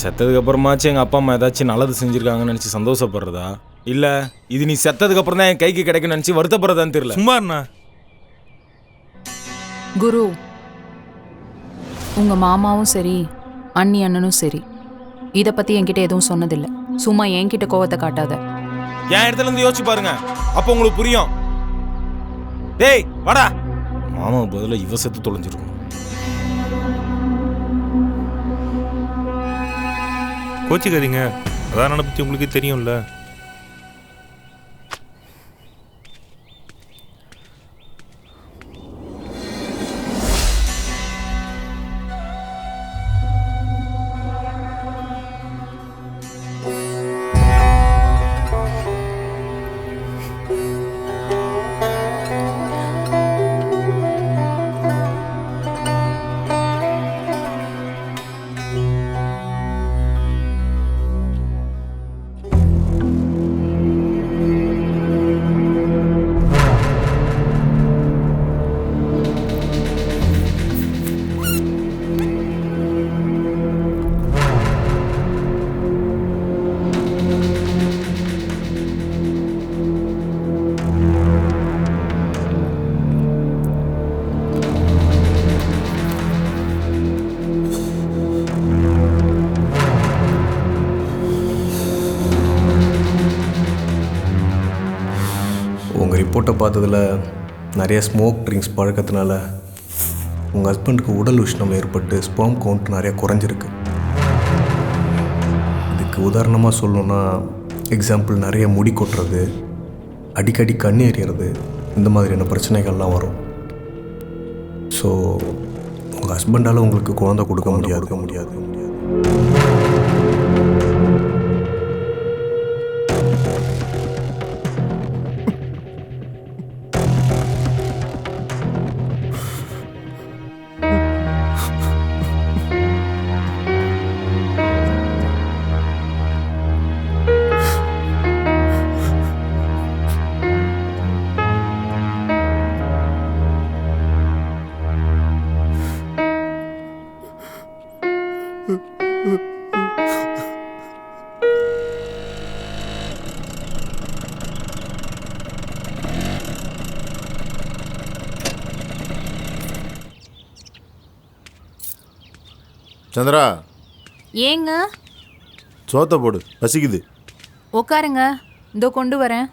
[SPEAKER 2] செத்ததுக்கு அப்புறமாச்சும் எங்கள் அப்பா அம்மா ஏதாச்சும் நல்லது செஞ்சுருக்காங்கன்னு நினச்சி சந்தோஷப்படுறதா, இல்லை இது நீ செத்ததுக்கு அப்புறம் தான் என் கைக்கு கிடைக்குன்னு நினச்சி வருத்தப்படுறதான்னு தெரியல.
[SPEAKER 6] சும்மாண்ணா.
[SPEAKER 12] குரு, உங்க மாமாவும் சரி அண்ணி அண்ணனும் சரி இதை பற்றி என்கிட்ட எதுவும் சொன்னதில்லை. சும்மா என்கிட்ட கோவத்தை காட்டாத.
[SPEAKER 2] என் இடத்துல இருந்து யோசிச்சு பாருங்க, அப்போ உங்களுக்கு புரியும். டேய் வாடா. மாமா பதிலாக இவ செத்து தொலைஞ்சிருக்கும்.
[SPEAKER 6] கோச்சிக்காதீங்க, அதான் பற்றி உங்களுக்கு தெரியும்ல.
[SPEAKER 14] உங்கள் ரிப்போர்ட்டை பார்த்ததில் நிறைய ஸ்மோக் ட்ரிங்க்ஸ் பழக்கத்தினால உங்கள் ஹஸ்பண்டுக்கு உடல் உஷ்ணம் ஏற்பட்டு ஸ்பெர்ம் கவுண்ட் நிறையா குறைஞ்சிருக்கு. இதுக்கு உதாரணமாக சொல்லணுன்னா, எக்ஸாம்பிள் நிறைய முடி கொட்டுறது, அடிக்கடி கண் எறிகிறது, இந்த மாதிரியான பிரச்சனைகள்லாம் வரும். ஸோ உங்கள் ஹஸ்பண்டால் உங்களுக்கு குழந்தை கொடுக்க முடியாது.
[SPEAKER 11] சந்திரா,
[SPEAKER 12] ஏங்க
[SPEAKER 11] சோத்தை போடு, பசிக்குது.
[SPEAKER 12] உட்காருங்க, இதோ கொண்டு வரேன்.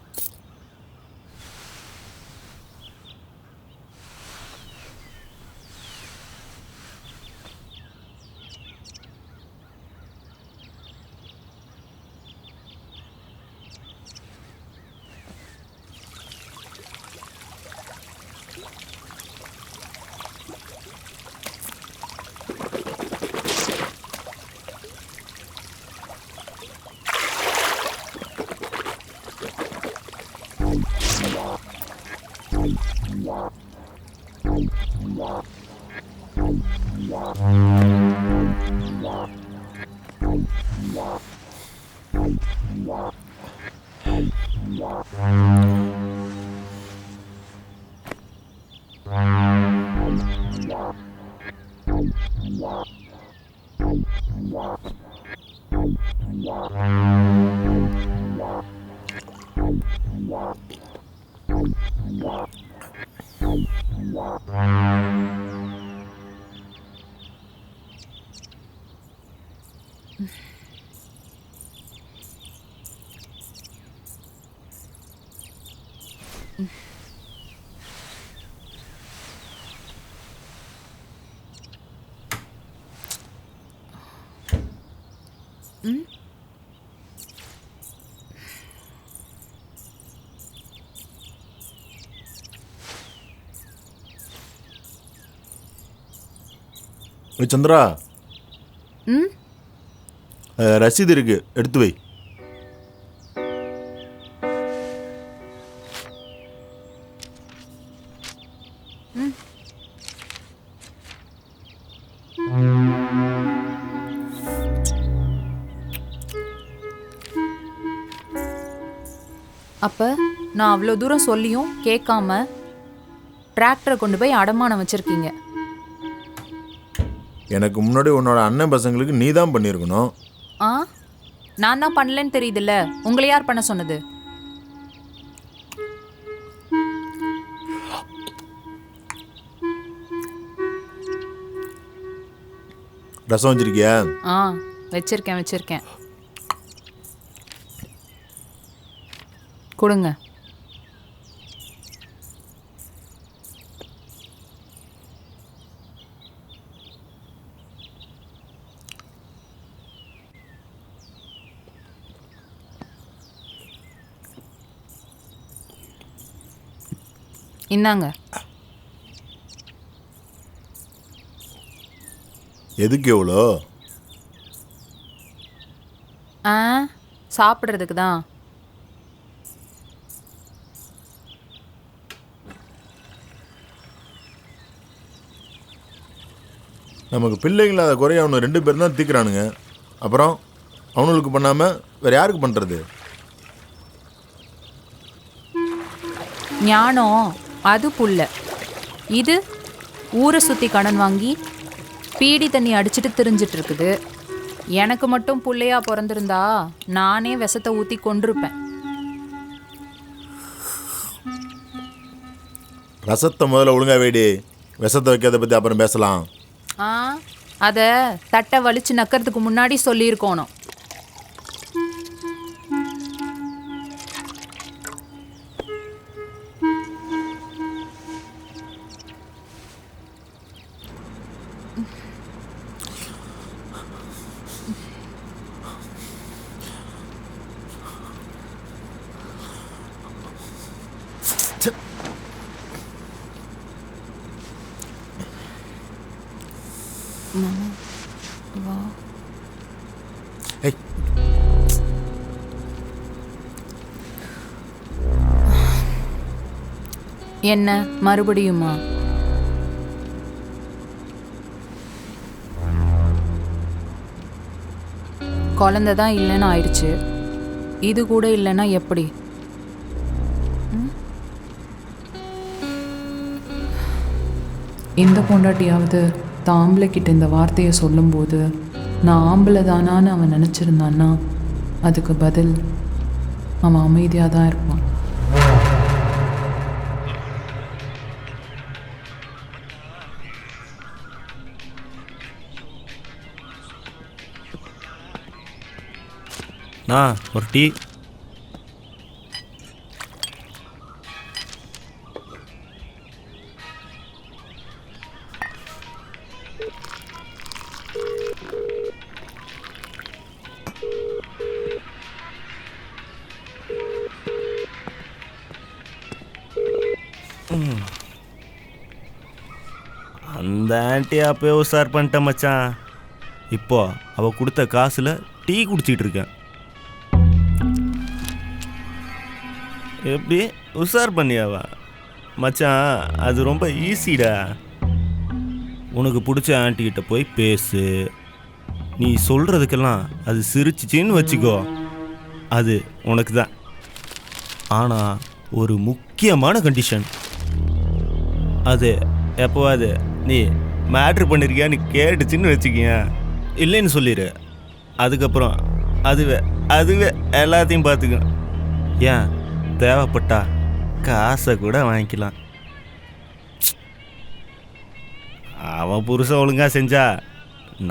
[SPEAKER 11] சந்திரா,
[SPEAKER 12] ம்
[SPEAKER 11] ரசீது இருக்கு, எடுத்து வை.
[SPEAKER 12] அப்ப நான் அவ்வளோ தூரம் சொல்லியும் கேட்காம டிராக்டரை கொண்டு போய் அடமானம் வச்சிருக்கீங்க.
[SPEAKER 11] எனக்கு முன்னாடி உன்னோட அண்ணன் பசங்களுக்கு நீ தான் பண்ணியிருக்கணும்.
[SPEAKER 12] ஆ, நான் தான் பண்ணலன்னு தெரியுதுல்ல, உங்களை யார் பண்ண சொன்னது?
[SPEAKER 11] ரசம் வச்சிருக்கியா?
[SPEAKER 12] ஆ, வச்சிருக்கேன். கொடுங்க. இந்தாங்க.
[SPEAKER 11] எதுக்கு எவ்வளோ?
[SPEAKER 12] சாப்பிட்றதுக்கு தான்.
[SPEAKER 11] நமக்கு பிள்ளைங்களாத குறைய அவனு 2 பேரும் தான் தீக்குறானுங்க. அப்புறம் அவனுக்கு பண்ணாமல் வேற யாருக்கு பண்ணுறது?
[SPEAKER 12] ஞானம் அது புல்ல, இது ஊரை சுற்றி கடன் வாங்கி பீடி தண்ணி அடிச்சுட்டு திரிஞ்சிட்டு இருக்குது. எனக்கு மட்டும் புள்ளையா பிறந்திருந்தா நானே விஷத்தை ஊற்றி கொண்டிருப்பேன்.
[SPEAKER 11] ரசத்தை முதல்ல ஒழுங்கா வேடி, விஷத்தை வைக்கிறத பற்றி அப்புறம் பேசலாம்.
[SPEAKER 12] அதை தட்டை வலிச்சு நக்கிறதுக்கு முன்னாடி சொல்லியிருக்கணும். என்ன மறுபடியுமா? குழந்தை தான் இல்லைன்னு ஆயிடுச்சு, இது கூட இல்லைன்னா எப்படி? இந்த பொண்டாட்டியாவது தான் ஆம்பளை கிட்ட இந்த வார்த்தையை சொல்லும்போது நான் ஆம்பளை தானான்னு அவன் நினச்சிருந்தான்னா அதுக்கு பதில் அவன் அமைதியாக தான் இருப்பான்.
[SPEAKER 15] ஒரு டீ. அந்த ஆண்டி அப்போயே உஷார் பண்ணிட்டேன் மச்சான். இப்போ அவள் கொடுத்த காசில் டீ குடிச்சிட்டு இருக்கேன். எப்படி உஷார் பண்ணியாவா மச்சான்? அது ரொம்ப ஈஸிடா. உனக்கு பிடிச்ச ஆண்டிக்கிட்ட போய் பேசு. நீ சொல்கிறதுக்கெல்லாம் அது சிரிச்சிச்சின்னு வச்சுக்கோ, அது உனக்கு தான். ஆனால் ஒரு முக்கியமான கண்டிஷன். அது எப்போவாது நீ மேட்ரு பண்ணியிருக்கியான்னு கேட்டுச்சின்னு வச்சுக்கிய, இல்லைன்னு சொல்லிடு. அதுக்கப்புறம் அதுவே எல்லாத்தையும் பார்த்துக்கணும். ஏன் தேவைப்பட்டா காசை கூட வாங்கிக்கலாம். அவன் புருஷன் ஒழுங்காக செஞ்சா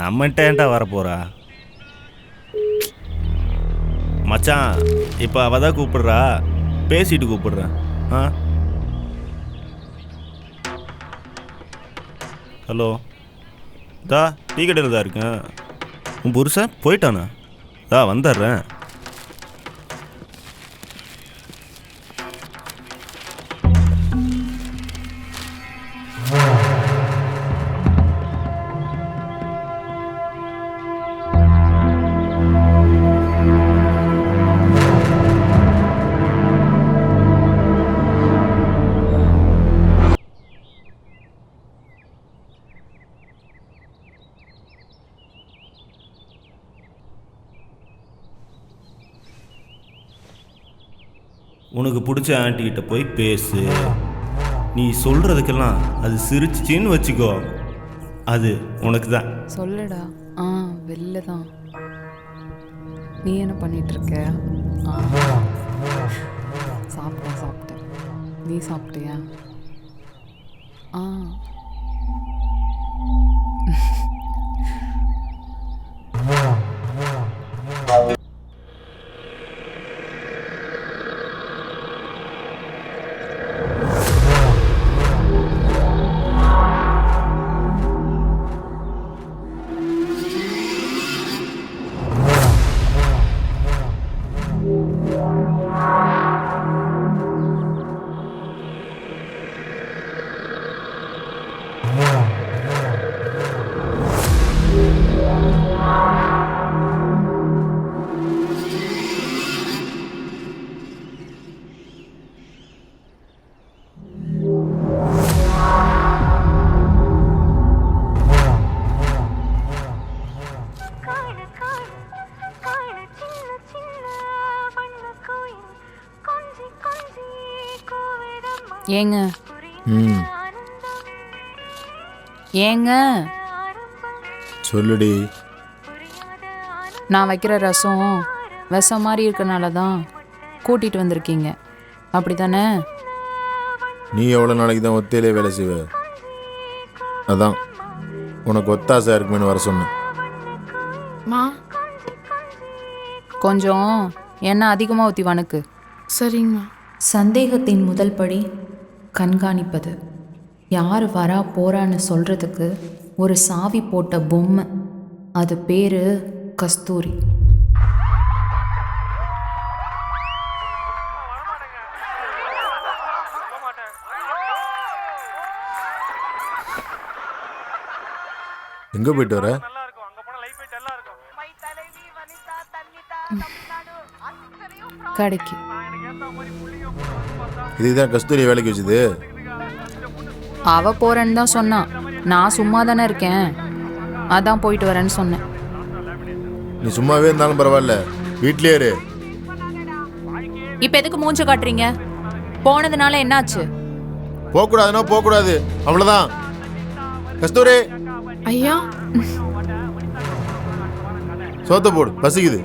[SPEAKER 15] நம்மகிட்ட ஏன்டா வரப்போறா மச்சான்? இப்போ அவள் தான் கூப்பிடுறா, பேசிட்டு கூப்பிடுறேன். ஹலோ, தா டீ கடையில் தான் இருக்கேன். உன் புருஷன் போயிட்டானா? தா வந்துடுறேன். உனக்கு பிடிச்ச ஆண்டிக்கிட்ட போய் பேசு. நீ சொல்கிறதுக்கெல்லாம் அது சிரிச்சிச்சின்னு வச்சுக்கோ, அது உனக்கு தான்.
[SPEAKER 12] சொல்லுடா. வெளில தான். நீ என்ன பண்ணிட்டு இருக்க? சாப்பிட்டேன். நீ சாப்பிட்டியா? ஏங்க ஏங்க
[SPEAKER 11] சொல்லுடி.
[SPEAKER 12] நான் வைக்கிற ரசம் விஷம் மாதிரி இருக்கனால தான் கூட்டிகிட்டு வந்திருக்கீங்க, அப்படி தானே?
[SPEAKER 11] நீ எவ்வளோ நாளைக்கு தான் ஒத்தையிலே வேலை செய்வ? அதான் உனக்கு ஒத்தாசையாக இருக்குமேனு வர சொன்னேன்.
[SPEAKER 12] கொஞ்சம் எண்ணெய் அதிகமாக ஊற்றி வணக்கு.
[SPEAKER 13] சரிங்கம்மா.
[SPEAKER 12] சந்தேகத்தின் முதல் படி கண்காணிப்பது. யார் வரா போறான்னு சொல்றதுக்கு ஒரு சாவி போட்ட பொம்மை, அது பேரு கஸ்தூரி.
[SPEAKER 11] எங்கே போயிட்டு வர?
[SPEAKER 12] கடைக்கு.
[SPEAKER 11] இதுதான் கஸ்தூரி வேலைக்கு வச்சுது.
[SPEAKER 12] அவ போறேன்னு தான் சொன்னான். நான் சும்மா தானே இருக்கேன், அதான் போயிட்டு வரேன்னு சொன்னேன்.
[SPEAKER 11] நீ சும்மாவே இருந்தாலும் பரவாயில்ல, வீட்லயே இரு.
[SPEAKER 12] இப்ப எதுக்கு மூஞ்ச காட்டுறீங்க? போனதுனால என்னாச்சு?
[SPEAKER 11] போகக்கூடாதுன்னா போகக்கூடாது, அவ்வளவுதான். கஸ்தூரி
[SPEAKER 13] ஐயா,
[SPEAKER 11] சோத்த போடு, பசிக்குது.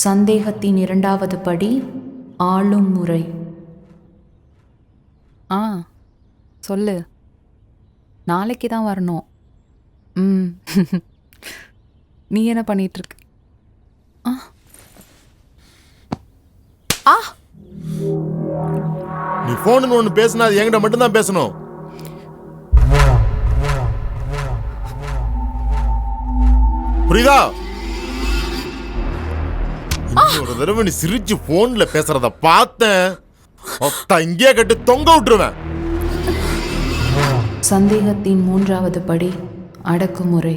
[SPEAKER 12] சந்தேகத்தின் இரண்டாவது படி ஆளும் முறை. சொல்லு. நாளைக்கு தான் வரணும். ம். நீ என்ன பண்ணிட்டு இருக்க? ஆ ஆ
[SPEAKER 11] நீ ஃபோனுன்னு ஒன்று பேசினா அது என்கிட்ட மட்டும்தான் பேசணும். புரியுதா? ஒரு தடவை நீ சிரிச்சு போன்ல பேசுறத பார்த்தேன், இங்கே கட்டு தொங்க விட்டுருவேன்.
[SPEAKER 12] சந்தேகத்தின் 3வது படி அடக்குமுறை.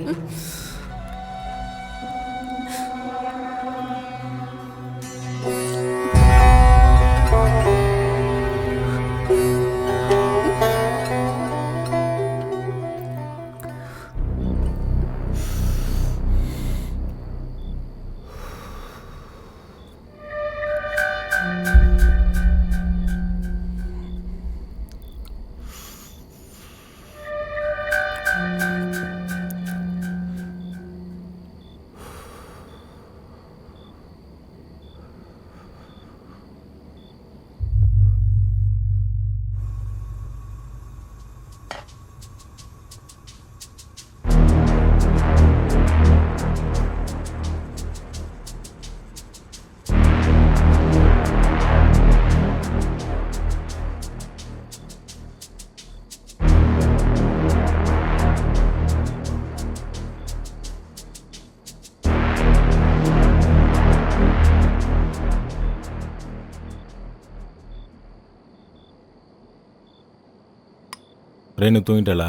[SPEAKER 2] ரேணு தூங்கிட்டாளா?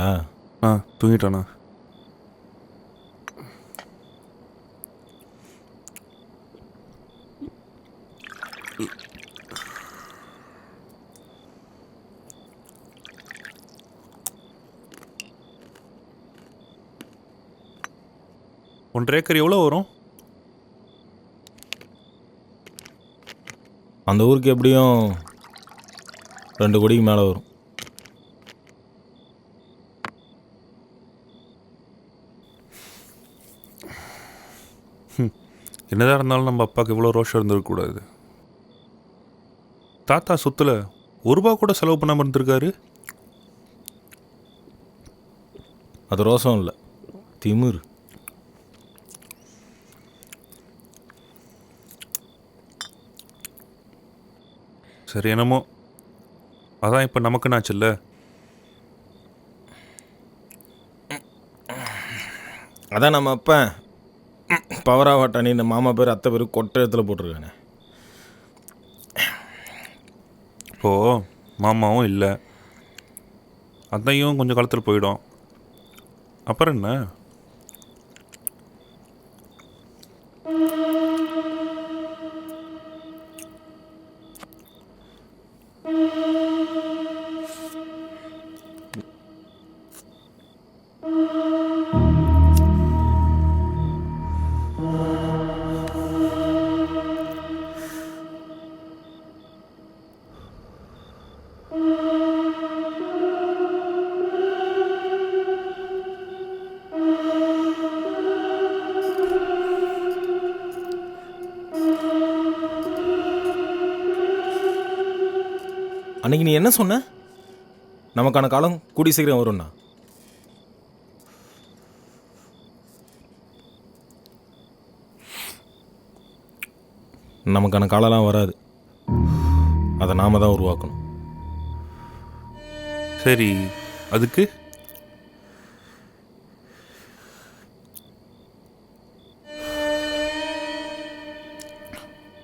[SPEAKER 4] தூங்கிட்டானா?
[SPEAKER 6] ஒன்றரை ஏக்கர் எவ்வளோ வரும்?
[SPEAKER 2] அந்த ஊருக்கு எப்படியும் 2 கோடிக்கு மேலே வரும்.
[SPEAKER 4] என்னதான் இருந்தாலும் நம்ம அப்பாவுக்கு இவ்வளோ ரோஷம் இருந்திருக்கக்கூடாது. தாத்தா சொத்துல ₹1 கூட செலவு பண்ணாமல் இருந்திருக்காரு.
[SPEAKER 2] அது ரோஷம் இல்லை, திமிரு.
[SPEAKER 4] சரி, என்னமோ அதான் இப்போ நமக்குன்னு ஆச்சுல்ல.
[SPEAKER 2] அதான் நம்ம அப்பா பவராவாட்டானி இந்த மாமா பேர் அத்தை பேர் கொட்டை இடத்துல போட்டிருக்கானே.
[SPEAKER 4] இப்போது மாமாவும் இல்லை, அத்தையும் கொஞ்சம் காலத்தில் போயிடும். அப்புறம் என்ன?
[SPEAKER 2] அன்னைக்கு நீ என்ன சொன்ன? நமக்கான காலம் கூடி சீக்கிரம் வரும்ண்ணா. நமக்கான காலம்லாம் வராது, அதை நாம தான் உருவாக்கணும்.
[SPEAKER 4] சரி, அதுக்கு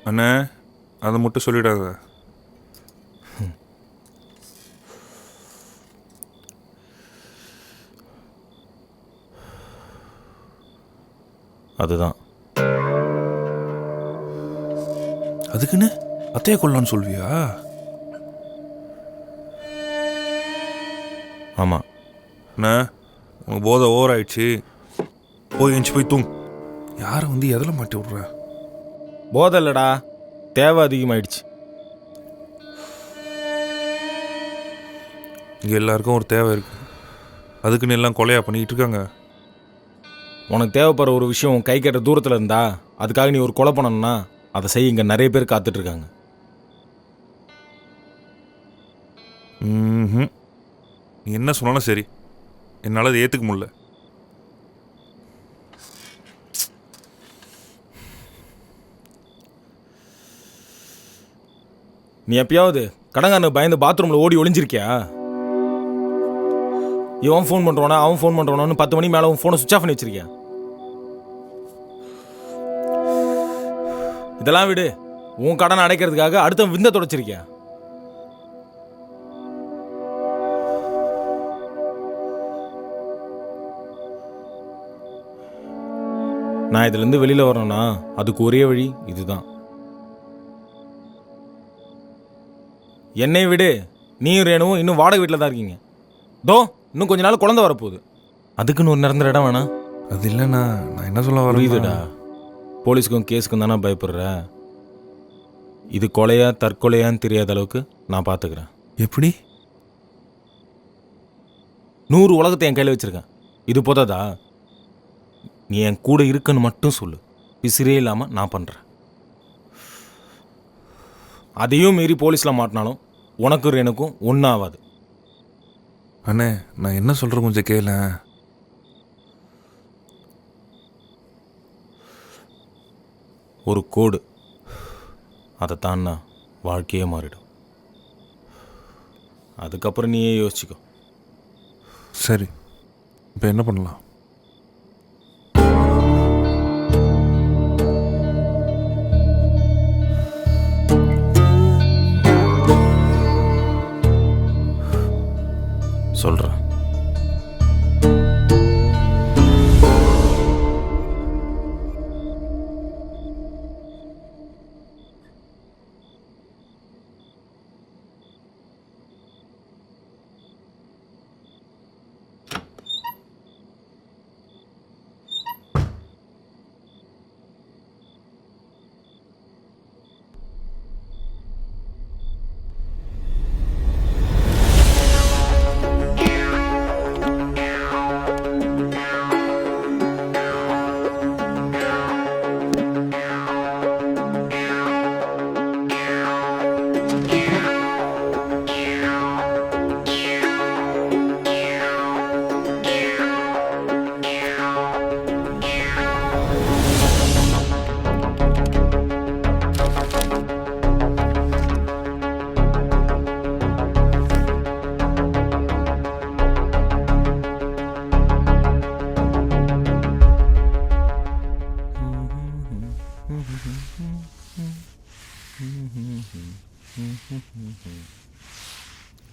[SPEAKER 4] அண்ணே அதை மட்டும் சொல்லிடாத.
[SPEAKER 2] அதுதான்.
[SPEAKER 4] அதுக்குன்னு அத்தையை கொள்ளலான்னு சொல்வியா?
[SPEAKER 2] ஆமாம்
[SPEAKER 4] அண்ணா, உனக்கு போதை ஓவர் ஆயிடுச்சு, போய் எஞ்சி போய் தூங்கு. யாரை வந்து எதில் மாட்டி விட்ற?
[SPEAKER 2] போதை இல்லைடா, தேவை அதிகமாயிடுச்சு.
[SPEAKER 4] இங்கே எல்லாருக்கும் ஒரு தேவை இருக்குது, அதுக்குன்னு எல்லாம் கொலையா பண்ணிக்கிட்டு இருக்காங்க.
[SPEAKER 2] உனக்கு தேவைப்படுற ஒரு விஷயம் உன் கை கட்ட தூரத்தில் இருந்தா அதுக்காக நீ ஒரு கொலை பண்ணணும்னா அதை செய்ய இங்கே நிறைய பேர் காத்துட்ருக்காங்க.
[SPEAKER 4] நீ என்ன சொன்னாலும் சரி,
[SPEAKER 6] என்னால் அதை ஏற்றுக்க முடியல.
[SPEAKER 2] நீ எப்பயாவது கடங்காரனுக்கு பயந்து பாத்ரூமில் ஓடி ஒளிஞ்சிருக்கியா? இவன் ஃபோன் பண்ணுறானா அவன் ஃபோன் பண்ணுறானு 10 மணி மேலே உன் ஃபோனை சுவிச் ஆஃப் பண்ணி வச்சிருக்கியா? இதெல்லாம் விடு. உன் கடனை அடைக்கிறதுக்காக அடுத்த விந்த தொடச்சிருக்கியா? நான் இதுலேருந்து வெளியில் வரணும்னா அதுக்கு ஒரே வழி இதுதான். என்னை விடு. நீயும் ரேணுவும் இன்னும் வாடகை வீட்டில் தான் இருக்கீங்க. இன்னும் கொஞ்ச நாள் குழந்தை வரப்போகுது. அதுக்குன்னு ஒரு நிரந்தர இடம் வேணாம்.
[SPEAKER 6] அது இல்லைண்ணா, நான் என்ன சொல்ல வரேன்?
[SPEAKER 2] புரியுதுடா. போலீஸுக்கும் கேஸுக்கும் தானே பயப்படுற. இது கொலையா தற்கொலையான்னு தெரியாத அளவுக்கு நான் பார்த்துக்கிறேன்.
[SPEAKER 6] எப்படி?
[SPEAKER 2] 100 உலகத்தை என் கையில் வச்சுருக்கேன். இது போதாதா? நீ என் கூட இருக்குன்னு மட்டும் சொல்லு. பிசிறே இல்லாமல் நான் பண்ணுறேன். அதையும் மீறி போலீஸில் மாட்டினாலும் உனக்கும் எனக்கும் ஒன்றும் ஆகாது.
[SPEAKER 6] அண்ணே, நான் என்ன சொல்கிறேன் கொஞ்சம் கேள.
[SPEAKER 2] ஒரு கோடு, அதை தான்னா வாழ்க்கையே மாறிடும். அதுக்கப்புறம் நீயே யோசிச்சுக்கோ.
[SPEAKER 6] சரி, இப்போ என்ன பண்ணலாம்?
[SPEAKER 2] சொல்கிறேன்.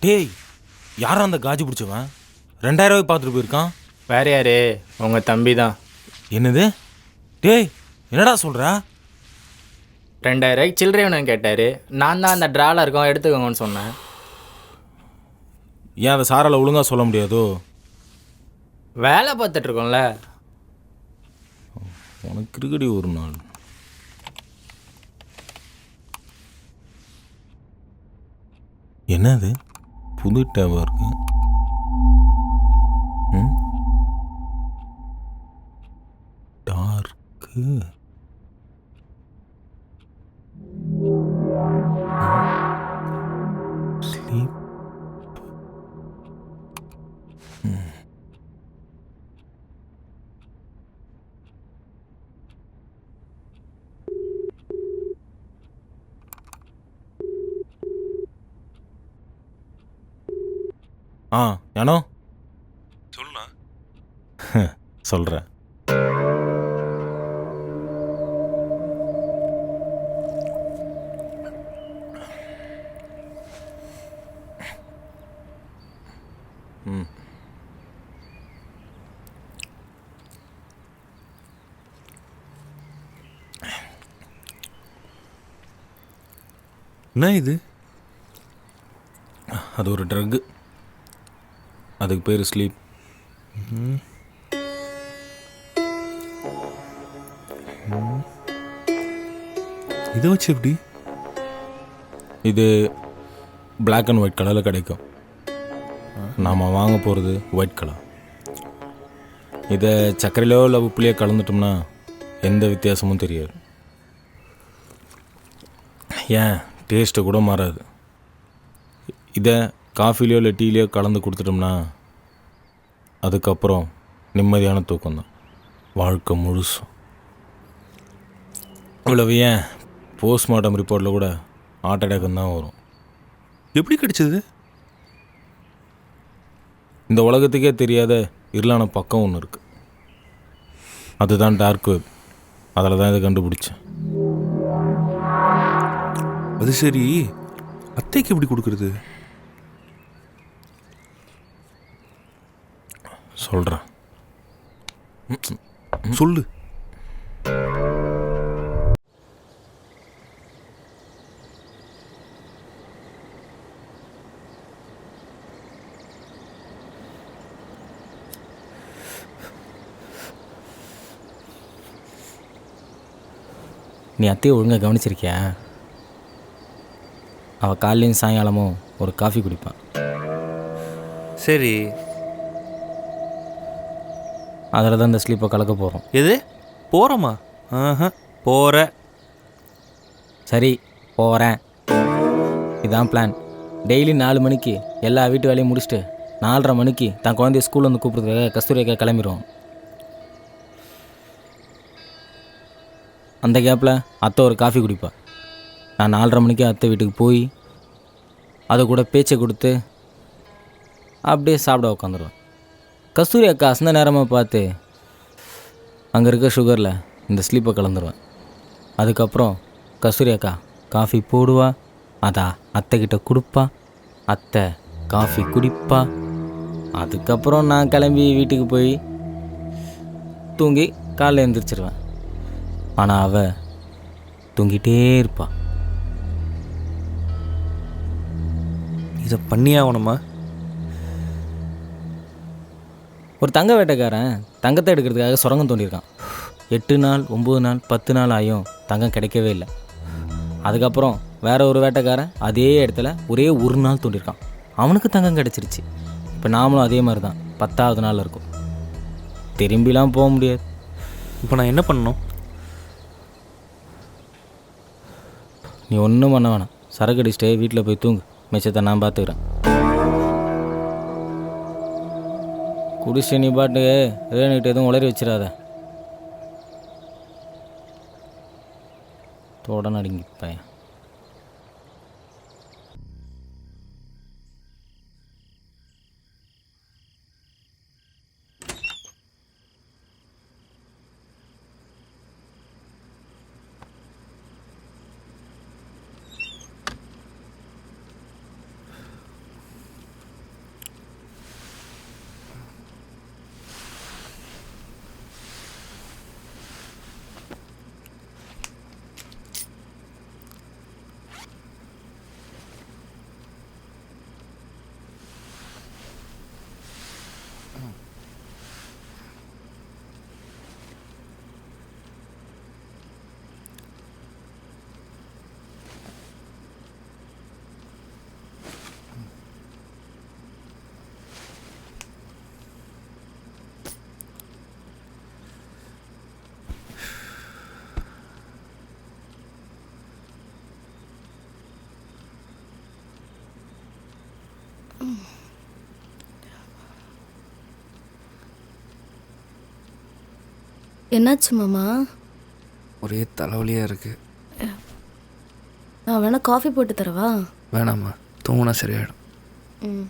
[SPEAKER 2] டேய், யாரும் அந்த காஜி பிடிச்சவன் 2000 ரூபாய் பார்த்துட்டு போயிருக்கான்.
[SPEAKER 3] வேற யாரு? உங்க தம்பி தான்.
[SPEAKER 2] என்னது? டேய், என்னடா சொல்ற?
[SPEAKER 3] 2000 ரூபாய்க்கு சில்லறை வேணும்னு கேட்டார். நான் தான் அந்த ட்ராவில் இருக்கோம் எடுத்துக்கோங்கன்னு சொன்னேன்.
[SPEAKER 2] ஏன் அதை சாரால் ஒழுங்காக சொல்ல முடியாதோ?
[SPEAKER 3] வேலை பார்த்துட்ருக்கோம்ல.
[SPEAKER 2] உனக்கு இருக்கடி ஒரு நாள். என்னது புது டேவா இருக்கு? டார்க்கு. ஸ்லீப். ஏனோ
[SPEAKER 6] சொல்லுண்ணா.
[SPEAKER 2] சொல்கிறேன்.
[SPEAKER 6] என்ன இது?
[SPEAKER 2] அது ஒரு ட்ரக்கு. அதுக்கு பேர் ஸ்லீப்.
[SPEAKER 6] இதை வச்சு எப்படி?
[SPEAKER 2] இது பிளாக் அண்ட் ஒயிட் கலரில் கிடைக்கும். நாம் வாங்க போகிறது ஒயிட் கலர். இதை சர்க்கரையிலோ இல்லை உப்புலையோ கலந்துட்டோம்னா எந்த வித்தியாசமும் தெரியாது. ஏன் டேஸ்ட்டு கூட மாறாது. இதை காஃபிலையோ இல்லை டீலையோ கலந்து கொடுத்துட்டோம்னா அதுக்கப்புறம் நிம்மதியான தூக்கம் தான் வாழ்க்கை முழுசும். இவ்வளவு ஏன் போஸ்ட்மார்ட்டம் ரிப்போர்ட்டில் கூட ஹார்ட் அட்டாக் தான் வரும்.
[SPEAKER 4] எப்படி கிடைச்சது?
[SPEAKER 2] இந்த உலகத்துக்கே தெரியாத இருளான பக்கம் ஒன்று இருக்குது. அதுதான் டார்க் வெப். அதில் தான் இதை கண்டுபிடிச்சேன்.
[SPEAKER 4] அது சரி, அத்தைக்கு எப்படி கொடுக்குறது?
[SPEAKER 2] சொல்கிறேன்,
[SPEAKER 4] சொல்லு.
[SPEAKER 3] நீ அத்தையை ஒழுங்காக கவனிச்சிருக்கியா? அவள் காலையும் சாயங்காலமும் ஒரு காஃபி குடிப்பான்.
[SPEAKER 16] சரி,
[SPEAKER 3] அதில் தான் இந்த ஸ்லீப்பை கலக்க போகிறோம்.
[SPEAKER 16] எது போகிறோமா? போகிற.
[SPEAKER 3] சரி, போகிறேன். இதான் பிளான். டெய்லி 4 மணிக்கு எல்லா வீட்டு வேலையும் முடிச்சுட்டு 4:30 மணிக்கு தான் குழந்தைய ஸ்கூலில் வந்து கூப்பிட்றதுக்காக கஸ்தூரியாக கிளம்பிடுவோம். அந்த கேப்பில் அத்தை ஒரு காஃபி குடிப்பா. நான் 4:30 மணிக்கு அத்தை வீட்டுக்கு போய் அதை கூட பேச்சை கொடுத்து அப்படியே சாப்பிட உட்காந்துருவேன். கஸ்தூரி அக்கா அசந்த நேரமாக பார்த்து அங்கே இருக்க சுகரில் இந்த ஸ்லீப்பை கலந்துருவேன். அதுக்கப்புறம் கஸ்தூரி அக்கா காஃபி போடுவா, அதா அத்தைக்கிட்ட கொடுப்பா, அத்தை காஃபி குடிப்பா. அதுக்கப்புறம் நான் கிளம்பி வீட்டுக்கு போய் தூங்கி காலைல எழுந்திரிச்சிருவேன். ஆனால் அவள் தூங்கிட்டே இருப்பா.
[SPEAKER 16] இதை பண்ணியே ஆகணுமா?
[SPEAKER 3] ஒரு தங்க வேட்டைக்காரன் தங்கத்தை எடுக்கிறதுக்காக சுரங்கம் தோண்டியிருக்கான். 8 நாள் 9 நாள் 10 நாள் ஆகியும் தங்கம் கிடைக்கவே இல்லை. அதுக்கப்புறம் வேற ஒரு வேட்டைக்காரன் அதே இடத்துல ஒரே ஒரு நாள் தோண்டியிருக்கான். அவனுக்கு தங்கம் கிடச்சிருச்சு. இப்போ நாமளும் அதே மாதிரி தான் 10ஆவது நாள் இருக்கும். திரும்பிலாம் போக முடியாது.
[SPEAKER 16] இப்போ நான் என்ன பண்ணணும்?
[SPEAKER 3] நீ ஒன்றும் பண்ண வேணாம். சரக்கு அடிச்சிட்டே வீட்டில் போய் தூங்கு. மிச்சத்தை நான் பார்த்துக்கிறேன். குடிச்சு நீ பாட்டு ரேணுகிட்ட எதுவும் உளறி வச்சிடாத. தோட நடுங்கி பையன்.
[SPEAKER 17] என்னாச்சு மாமா?
[SPEAKER 16] ஒரே தலைவலியாக இருக்குது.
[SPEAKER 17] நான் வேணா காஃபி போட்டு தரவா?
[SPEAKER 16] வேணாம்மா, தூங்கினா சரியாயிடும்.
[SPEAKER 17] ம்.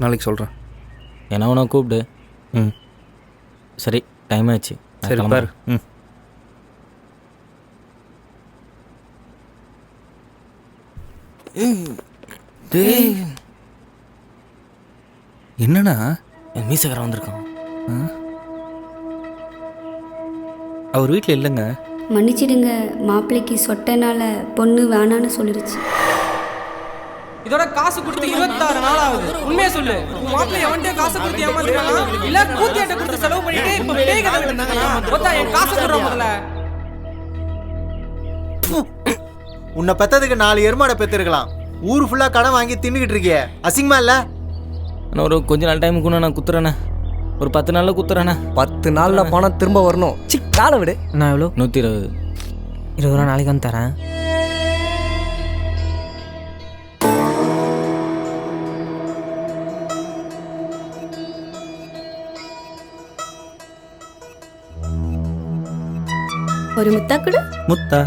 [SPEAKER 16] நாளைக்கு சொல்கிறேன்.
[SPEAKER 3] என்ன வேணா கூப்பிடு.
[SPEAKER 16] ம்
[SPEAKER 3] சரி, டைம் ஆச்சு.
[SPEAKER 16] சரி பாரு. ம் என்னண்ணா?
[SPEAKER 3] என் மீசக்காரன் வந்திருக்கான்.
[SPEAKER 16] அவர் வீட்டில் இல்லைங்க.
[SPEAKER 7] மன்னிச்சிடுங்க, மாப்பிள்ளைக்கு சொட்டனால பொண்ணு வேணான்னு சொல்லிருச்சு.
[SPEAKER 1] இதோட காசு கொடுத்து 26 நாள் ஆகுது. உண்மையை சொல்லு, உன் மாப்பிள்ளை எவன்டே காசு கொடுத்து ஏமாத்திட்டானா இல்ல கூத்தியாட்ட கொடுத்து செலவு பண்ணிட்டு இப்ப பேய் கதை விட்டுட்டானா? ஒத்தா என் காசு கொடுற முதல்ல.
[SPEAKER 18] உன்னை பெத்ததுக்கு 4 எருமாடை பெத்திருக்கலாம். ஊர் ஃபுல்லா கடன் வாங்கி தின்னுக்கிட்டு இருக்கிய, அசிங்கமா இல்ல?
[SPEAKER 3] நான் ஒரு கொஞ்ச நாள் டைமுக்கு நான் குத்துறேண்ணே. ஒரு 10 நாளில் குத்துறேண்ணே.
[SPEAKER 14] 10 நாளில் பணம் திரும்ப வரணும். சி காலை விடு.
[SPEAKER 19] நான் எவ்வளோ?
[SPEAKER 3] 120.
[SPEAKER 19] 20 ரூபா நாளைக்கு வந்து தரேன்.
[SPEAKER 17] ஒரு முத்தா கொடு.
[SPEAKER 16] முத்தா.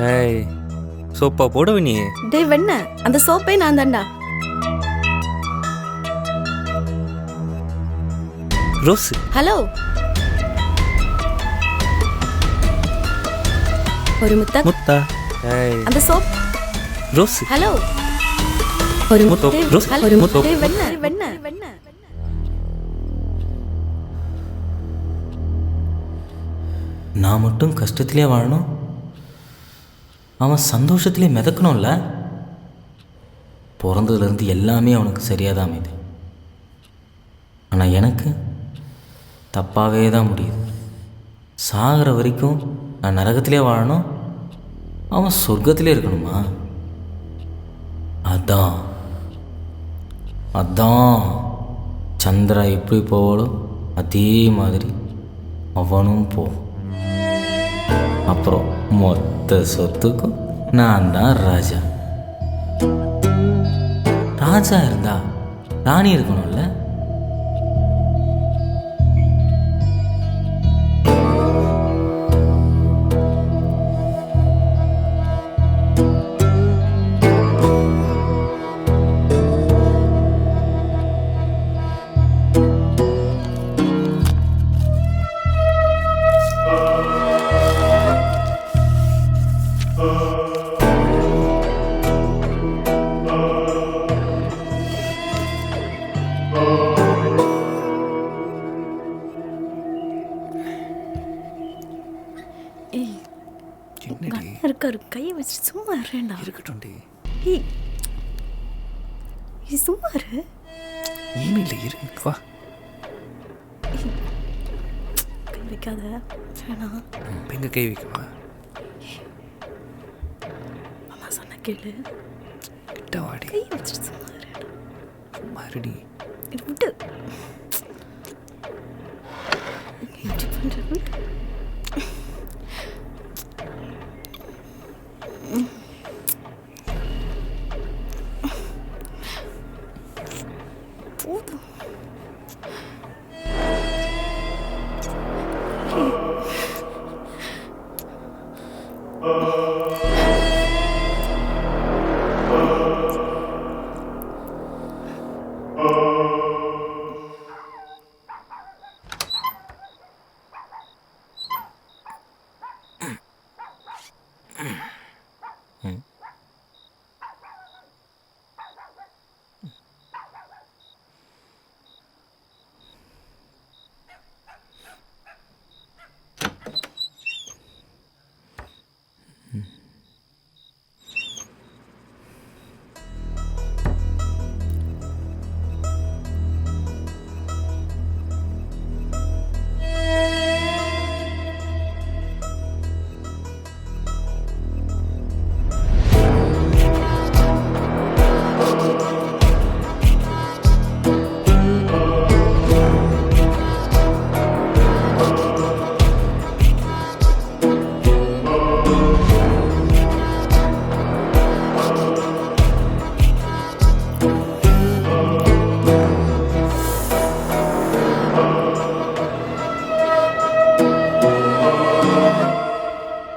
[SPEAKER 16] ஏய் சோப்பா போடுவ நீ.
[SPEAKER 17] டேய் வெண்ண, அந்த சோப்பே நான் தான்டா.
[SPEAKER 16] ரோஸ்.
[SPEAKER 17] ஹலோ. ஒரு முத்தா.
[SPEAKER 16] முத்தா. ஏய்
[SPEAKER 17] அந்த சோப்.
[SPEAKER 16] ரோஸ்.
[SPEAKER 17] ஹலோ. ஒரு
[SPEAKER 16] முத்தோ. ரோஸ்.
[SPEAKER 17] ஒரு
[SPEAKER 16] முத்தோ.
[SPEAKER 17] முத்தே வெண்ண வெண்ண வெண்ண.
[SPEAKER 3] நான் மட்டும் கஷ்டத்திலே வாழணும், அவன் சந்தோஷத்திலே மிதக்கணும்ல. பிறந்ததுலேருந்து எல்லாமே அவனுக்கு சரியாக தான் அமையுது. ஆனால் எனக்கு தப்பாகவே தான் முடியுது. சாகிற வரைக்கும் நான் நரகத்திலே வாழணும், அவன் சொர்க்கத்திலே இருக்கணுமா? அதான் அதான் சந்திரா எப்படி போவாளோ அதே மாதிரி அவனும் போ. அப்புறம் மொத்த சொத்துக்கும் நான் தான் ராஜா. ராஜா இருந்தா ராணி இருக்கணும்ல.
[SPEAKER 17] இருக்காரு கையை வச்சுட்டு சும்மா இருடா.
[SPEAKER 16] இருக்கட்டும்டி.
[SPEAKER 17] சும்மா இரு.
[SPEAKER 16] ஒன்றும் இல்லை, இரு வா.
[SPEAKER 17] கை வைக்காத வேணாம்.
[SPEAKER 16] எங்க கை வைக்கவா?
[SPEAKER 17] மாமா சொன்ன கேளு.
[SPEAKER 16] கிட்ட வாடி.
[SPEAKER 17] கை வச்சுட்டு சும்மா இருடா.
[SPEAKER 16] சும்மா இருடி.
[SPEAKER 17] இது விட்டு. எப்படி பண்ற? போதும்.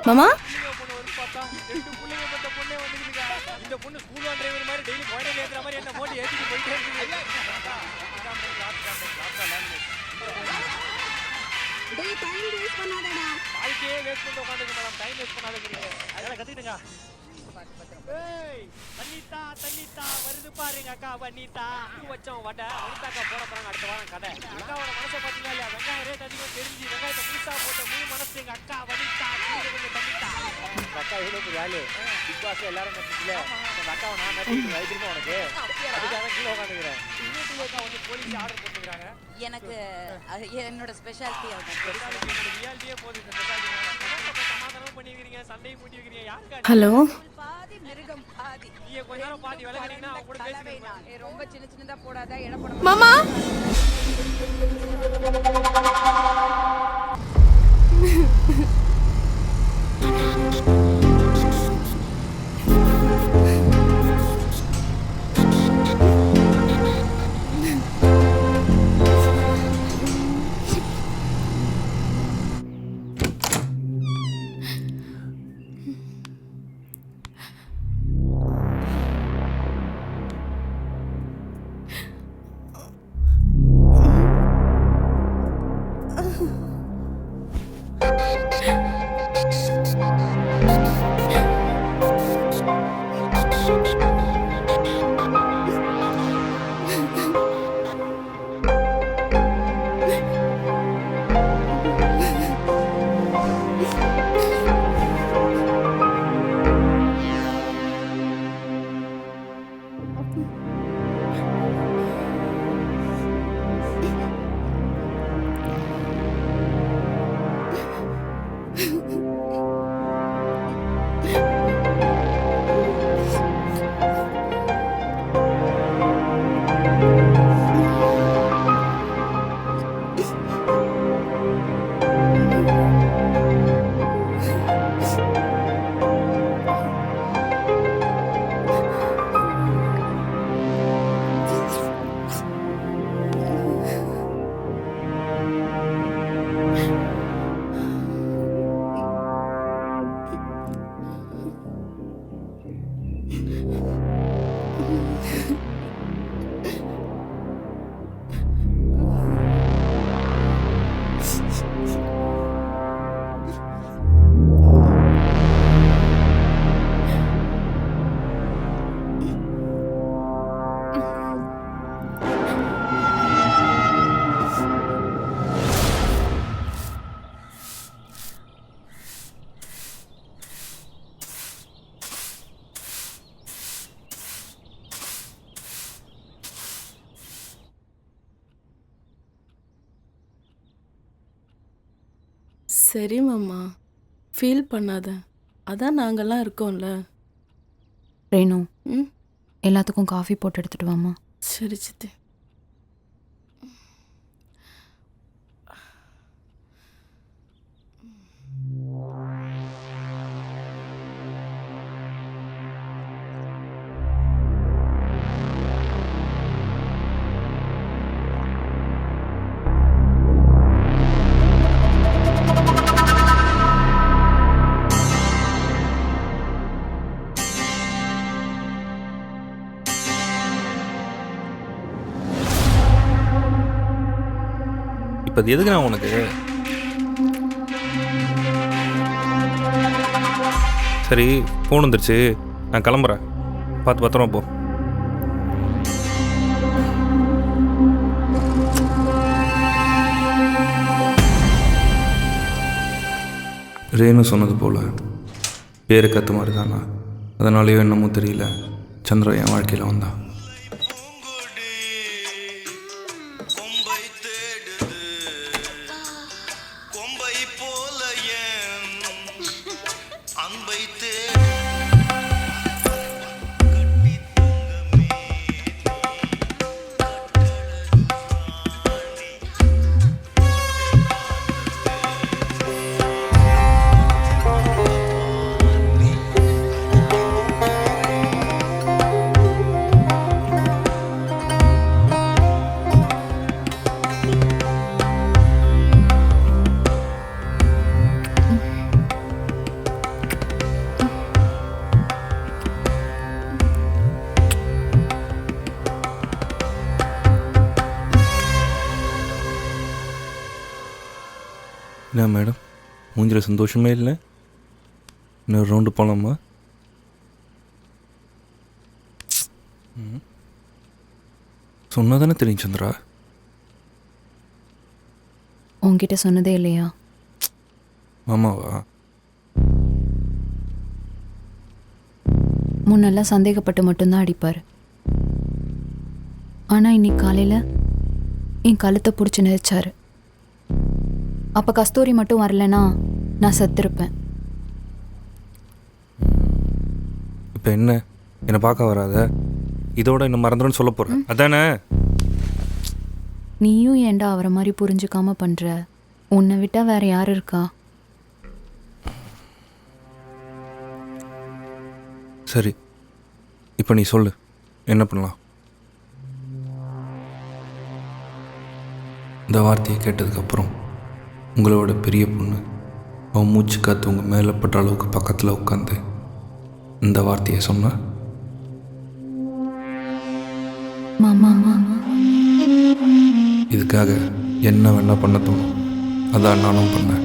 [SPEAKER 17] மாமா
[SPEAKER 20] வருது பாருங்க அக்கா வனிதா வச்சோம் வடை அனிதாக்கா போட போறாங்க அடுத்த வாரம் கடை. அக்காவோட மனசை பாத்தீங்களா இல்லையா? வெங்காயம் ரேட் அதிகம் தெரிஞ்சு வெங்காயத்தை முழுசா போட்ட முழு மனசு எங்க அக்கா வனிதா கொஞ்சம் தண்ணித்தா. அக்கா எவ்வளவு பெரிய ஆளு, பிக் பாஸ் எல்லாரும் நடிச்சுல அந்த அக்காவை நான் நடிச்சு வைத்திருக்கேன் உனக்கு. அதுக்காக கீழே உட்காந்துக்கிறேன். இன்னும் அக்கா வந்து போலீஸ் ஆர்டர் போட்டுக்கிறாங்க. எனக்கு என்னோட ஸ்பெஷாலிட்டி ரியாலிட்டியே போகுது. இந்த ஸ்பெஷாலிட்டி சமாதானம் பண்ணிக்கிறீங்க, சண்டையும் மூட்டி வைக்கிறீங்க. யாருக்கா
[SPEAKER 17] ஹலோ.
[SPEAKER 12] ரொம்ப சின்ன சின்னதா போடாத இடம் போட
[SPEAKER 17] மாமா
[SPEAKER 5] சரி மாமா, ஃபீல் பண்ணாத. அதான் நாங்கெல்லாம் இருக்கோம்ல.
[SPEAKER 12] ரேணு,
[SPEAKER 5] ம்
[SPEAKER 12] எல்லாத்துக்கும் காஃபி போட்டு எடுத்துட்டு வாமா.
[SPEAKER 5] சரி சித்தி.
[SPEAKER 4] இப்போ அது எதுக்கு நான் உனக்கு? சரி, ஃபோன் வந்துருச்சு, நான் கிளம்புறேன். பார்த்து பத்திரமா போ. ரேணு சொன்னது போல் பேரு கற்று மாதிரி தானா, அதனாலேயோ என்னமோ தெரியல சந்திரா என் வாழ்க்கையில் வந்தான். என்ன மேடம், மூஞ்சில் சந்தோஷமே இல்லை? இன்னொரு ரவுண்டு போகலாமா? சொன்னா தானே தெரியும் சந்திரா.
[SPEAKER 12] உன்கிட்ட சொன்னதே இல்லையா?
[SPEAKER 4] மாமாவா?
[SPEAKER 12] முன்னெல்லாம் சந்தேகப்பட்டு மட்டும்தான் அடிப்பார். ஆனால் இன்னைக்கு காலையில் என் கழுத்தை பிடிச்சி நெரிச்சாரு. அப்போ கஸ்தூரி மட்டும் வரலனா நான் செத்துருப்பேன்.
[SPEAKER 4] இப்போ என்ன, என்னை பார்க்க வராத, இதோட என்ன மறந்துடுன்னு சொல்ல போகிறேன் அதானே?
[SPEAKER 12] நீயும் ஏண்டா அவரை மாதிரி புரிஞ்சுக்காம பண்ணுற? உன்னை விட்டால் வேற யார் இருக்கா?
[SPEAKER 4] சரி, இப்போ நீ சொல்லு, என்ன பண்ணலாம்? இந்த வார்த்தையை கேட்டதுக்கப்புறம் உங்களோட பெரிய பொண்ணு அவன் மூச்சு காற்று உங்கள் மேலே பட்ட அளவுக்கு பக்கத்தில் உட்காந்து இந்த வார்த்தையை சொன்ன இதுக்காக என்ன வேணா பண்ண தோணும். அதான் நானும் பண்ணேன்.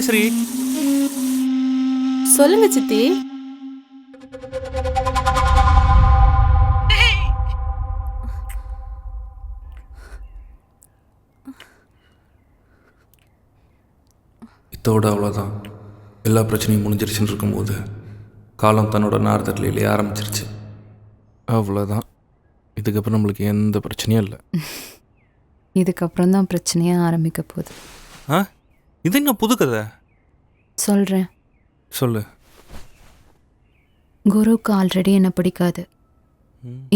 [SPEAKER 6] பேசுறீ?
[SPEAKER 5] சொல்லுங்க சித்தி.
[SPEAKER 4] இதோட அவ்வளோதான். எல்லா பிரச்சனையும் முடிஞ்சிருச்சுன்னு இருக்கும்போது காலம் தன்னோட நார்தட்டில் இல்லையே ஆரம்பிச்சிருச்சு.
[SPEAKER 6] அவ்வளோதான். இதுக்கப்புறம் நம்மளுக்கு எந்த பிரச்சனையும் இல்லை.
[SPEAKER 12] இதுக்கப்புறம் தான் பிரச்சனையே ஆரம்பிக்க போகுது.
[SPEAKER 6] ஆ, இது என்ன புது கதை?
[SPEAKER 12] சொல்கிறேன்.
[SPEAKER 6] சொல்லு.
[SPEAKER 12] குருவுக்கு ஆல்ரெடி என்னை பிடிக்காது.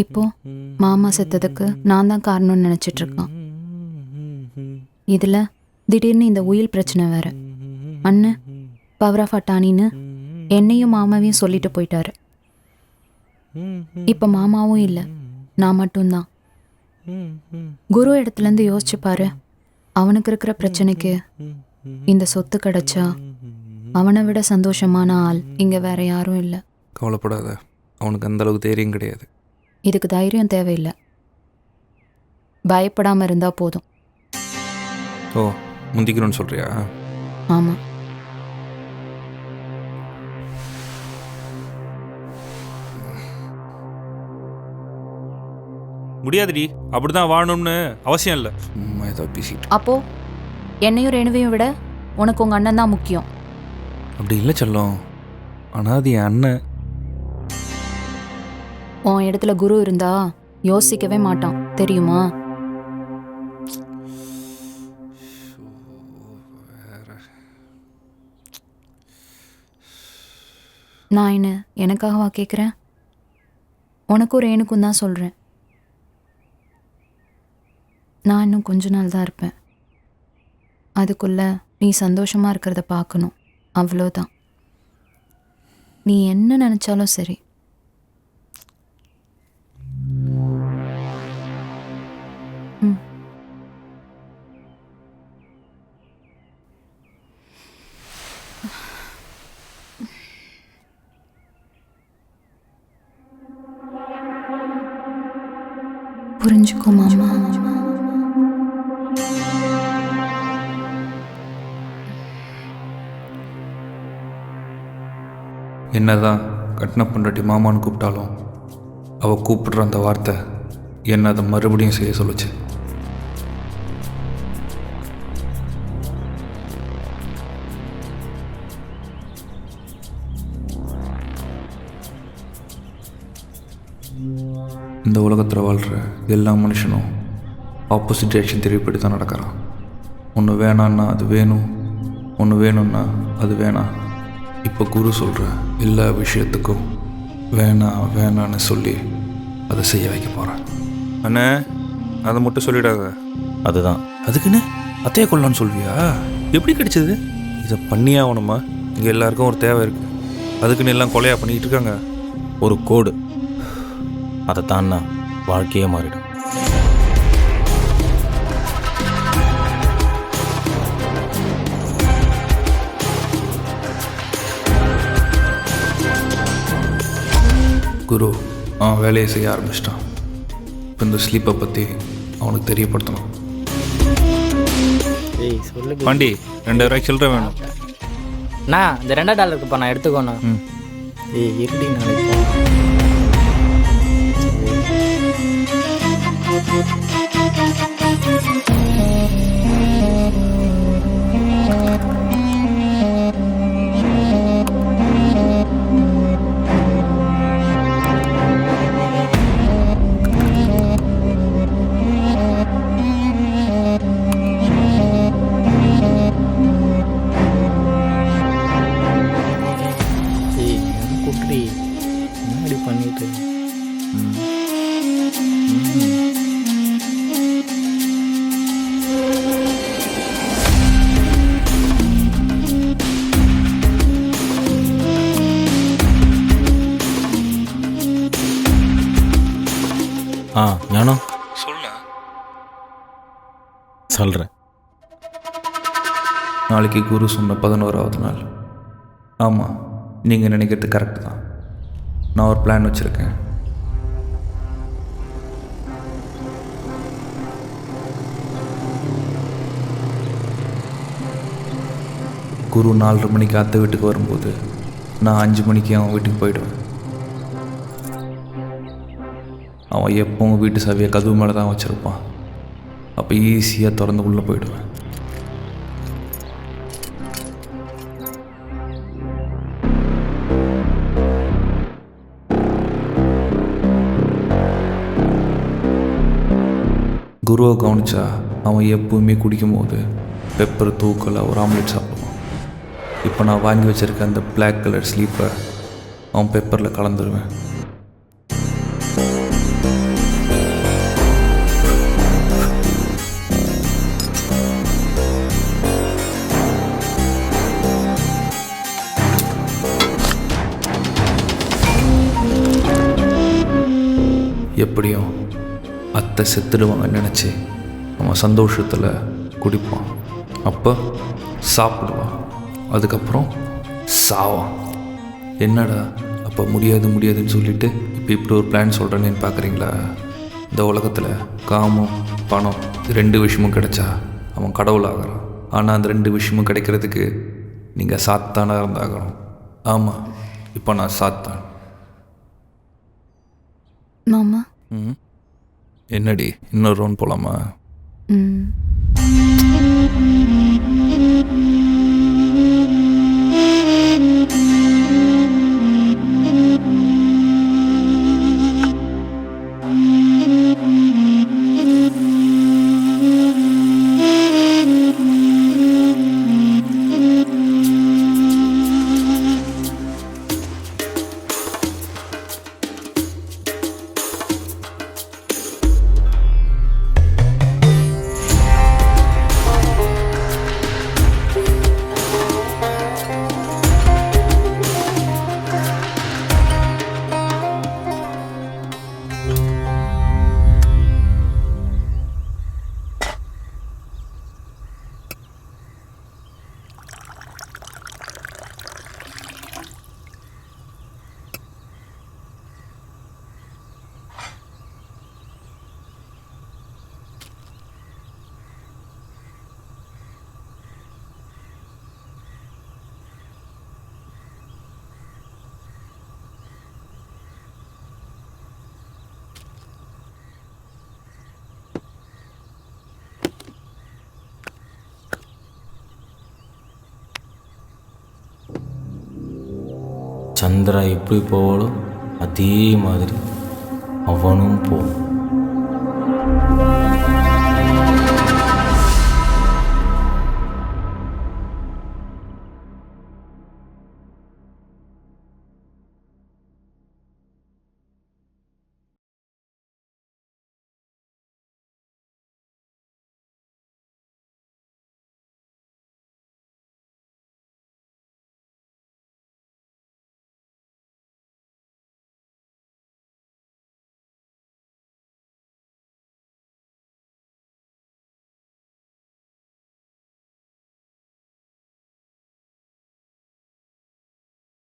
[SPEAKER 12] இப்போ மாமா செத்ததுக்கு நான் தான் காரணம்னு நினச்சிட்டு இருக்கான். இதில் திடீர்னு இந்த உயில் பிரச்சனை வேற. அண்ணன் பவர் ஆஃப் அட்டானின்னு என்னையும் மாமாவையும் சொல்லிட்டு போயிட்டாரு. இப்போ மாமாவும் இல்லை, நான் மட்டும்தான். குரு இடத்துலேருந்து யோசிச்சு பாரு. அவனுக்கு இருக்கிற பிரச்சனைக்கு இந்த சொத்து கிடைச்சா அவனை விட சந்தோஷமான ஆள் இங்கே வேற யாரும் இல்லை.
[SPEAKER 4] கவலைப்படாத, அவனுக்கு அந்த அளவுக்கு தைரியம் கிடையாது.
[SPEAKER 12] இதுக்கு தைரியம் தேவையில்லை, பயப்படாமல் இருந்தால் போதும்.
[SPEAKER 4] ஓ, முந்திக்கணும்னு சொல்கிறியா?
[SPEAKER 12] ஆமாம்.
[SPEAKER 6] முடியாதுடி, அப்படிதான் வாழணும்னு அவசியம் இல்லை.
[SPEAKER 4] ஏதாவது பேசிட்டு.
[SPEAKER 12] அப்போ என்னையும் ரேணுவையும் விட உனக்கு உங்கள் அண்ணன் தான் முக்கியம்.
[SPEAKER 4] அப்படி இல்லை செல்லம், ஆனால் அது என் அண்ணன்.
[SPEAKER 12] உன் இடத்துல குரு இருந்தா யோசிக்கவே மாட்டான், தெரியுமா? நான் என்ன எனக்காகவா கேட்குறேன்? உனக்கும் ரேணுக்கும் தான் சொல்கிறேன். நான் இன்னும் கொஞ்ச நாள் தான் இருப்பேன். அதுக்குள்ள நீ சந்தோஷமாக இருக்கிறத பார்க்கணும், அவ்வளோதான். நீ என்ன நினச்சாலும் சரி. புரிஞ்சுக்கோ மாமா.
[SPEAKER 4] என்னதான் கட்டின பொண்டாட்டி மாமான்னு கூப்பிட்டாலும் அவள் கூப்பிடுற அந்த வார்த்தை என்ன அதை மறுபடியும் செய்ய சொல்லுச்சு. இந்த உலகத்தில் வாழ்கிற எல்லா மனுஷனும் ஆப்போசிட் ரியாக்ஷன் தெரிவிப்படி தான் நடக்கிறான். ஒன்று வேணான்னா அது வேணும், ஒன்று வேணும்னா அது வேணாம். இப்போ குரு சொல்கிற எல்லா விஷயத்துக்கும் வேணாம் வேணான்னு சொல்லி அதை செய்ய வைக்க போகிறேன்.
[SPEAKER 6] அண்ணே, அதை மட்டும் சொல்லிடாத.
[SPEAKER 2] அதுதான்.
[SPEAKER 6] அதுக்குன்னு அத்தையை கொள்ளலான்னு சொல்வியா? எப்படி கிடைச்சது? இதை பண்ணியே ஆகணுமா? இங்கே எல்லாருக்கும் ஒரு தேவை இருக்குது, அதுக்குன்னு எல்லாம் கொலையாக பண்ணிக்கிட்டு இருக்காங்க.
[SPEAKER 2] ஒரு கோடு, அதை தான்னா வாழ்க்கையே மாறிடும்.
[SPEAKER 4] குரு அவன் வேலையை செய்ய ஆரம்பிச்சிட்டான். இப்போ இந்த ஸ்லீப்பை பற்றி அவனுக்கு தெரியப்படுத்தணும்.
[SPEAKER 6] பாண்டி, $2000 சில்லற வேணும்.
[SPEAKER 3] நான் இந்த $2 இருக்குப்பா, நான் எடுத்துக்கோண்ணா. ஏய் இருடி, நாளைக்கு குட்டி முன்னாடி பண்ணிட்டு
[SPEAKER 2] ஞானம்
[SPEAKER 4] சொல்ல
[SPEAKER 2] சொல்கிறேன்.
[SPEAKER 4] நாளைக்கு குரு சொன்ன 11வது நாள். ஆமாம், நீங்கள் நினைக்கிறது கரெக்டு தான். நான் ஒரு பிளான் வச்சுருக்கேன். குரு 4:30 மணிக்கு அத்தை வீட்டுக்கு வரும்போது நான் 5 மணிக்கு அவன் வீட்டுக்கு போயிடுவேன். அவன் எப்பவும் வீட்டு சாவியை கதவு மேலே தான் வச்சுருப்பான். அப்போ ஈஸியாக திறந்து உள்ளே போயிடுவேன். குருவை கவனிச்சா அவன் எப்பவுமே குடிக்கும் போது பெப்பர் தூக்கலை ஒரு ஆம்லெட் சாப்பிடுவான். இப்போ நான் வாங்கி வச்சுருக்க அந்த பிளாக் கலர் ஸ்லீப்பை அவன் பெப்பரில் கலந்துருவேன். எப்படியும் அத்தை செத்துடுவாங்கன்னு நினச்சி அவன் சந்தோஷத்தில் குடிப்பான். அப்போ சாப்பிடுவான். அதுக்கப்புறம் சாவான். என்னடா அப்போ முடியாதுன்னு சொல்லிட்டு இப்போ இப்படி ஒரு பிளான் சொல்கிறேன்னு பார்க்குறீங்களா? இந்த உலகத்தில் காமம் பணம் 2 விஷயமும் கிடைச்சா அவன் கடவுள் ஆகிறான். ஆனால் அந்த 2 விஷயமும் கிடைக்கிறதுக்கு நீங்கள் சாத்தானாக இருந்தாகணும். ஆமாம், இப்போ நான் சாத்தான்.
[SPEAKER 12] மாமா.
[SPEAKER 4] என்னடி இன்னொரு ரவுண்ட் போகலாமா?
[SPEAKER 3] சந்திரா எப்படி போவாளோ அதே மாதிரி அவனும் போவான்.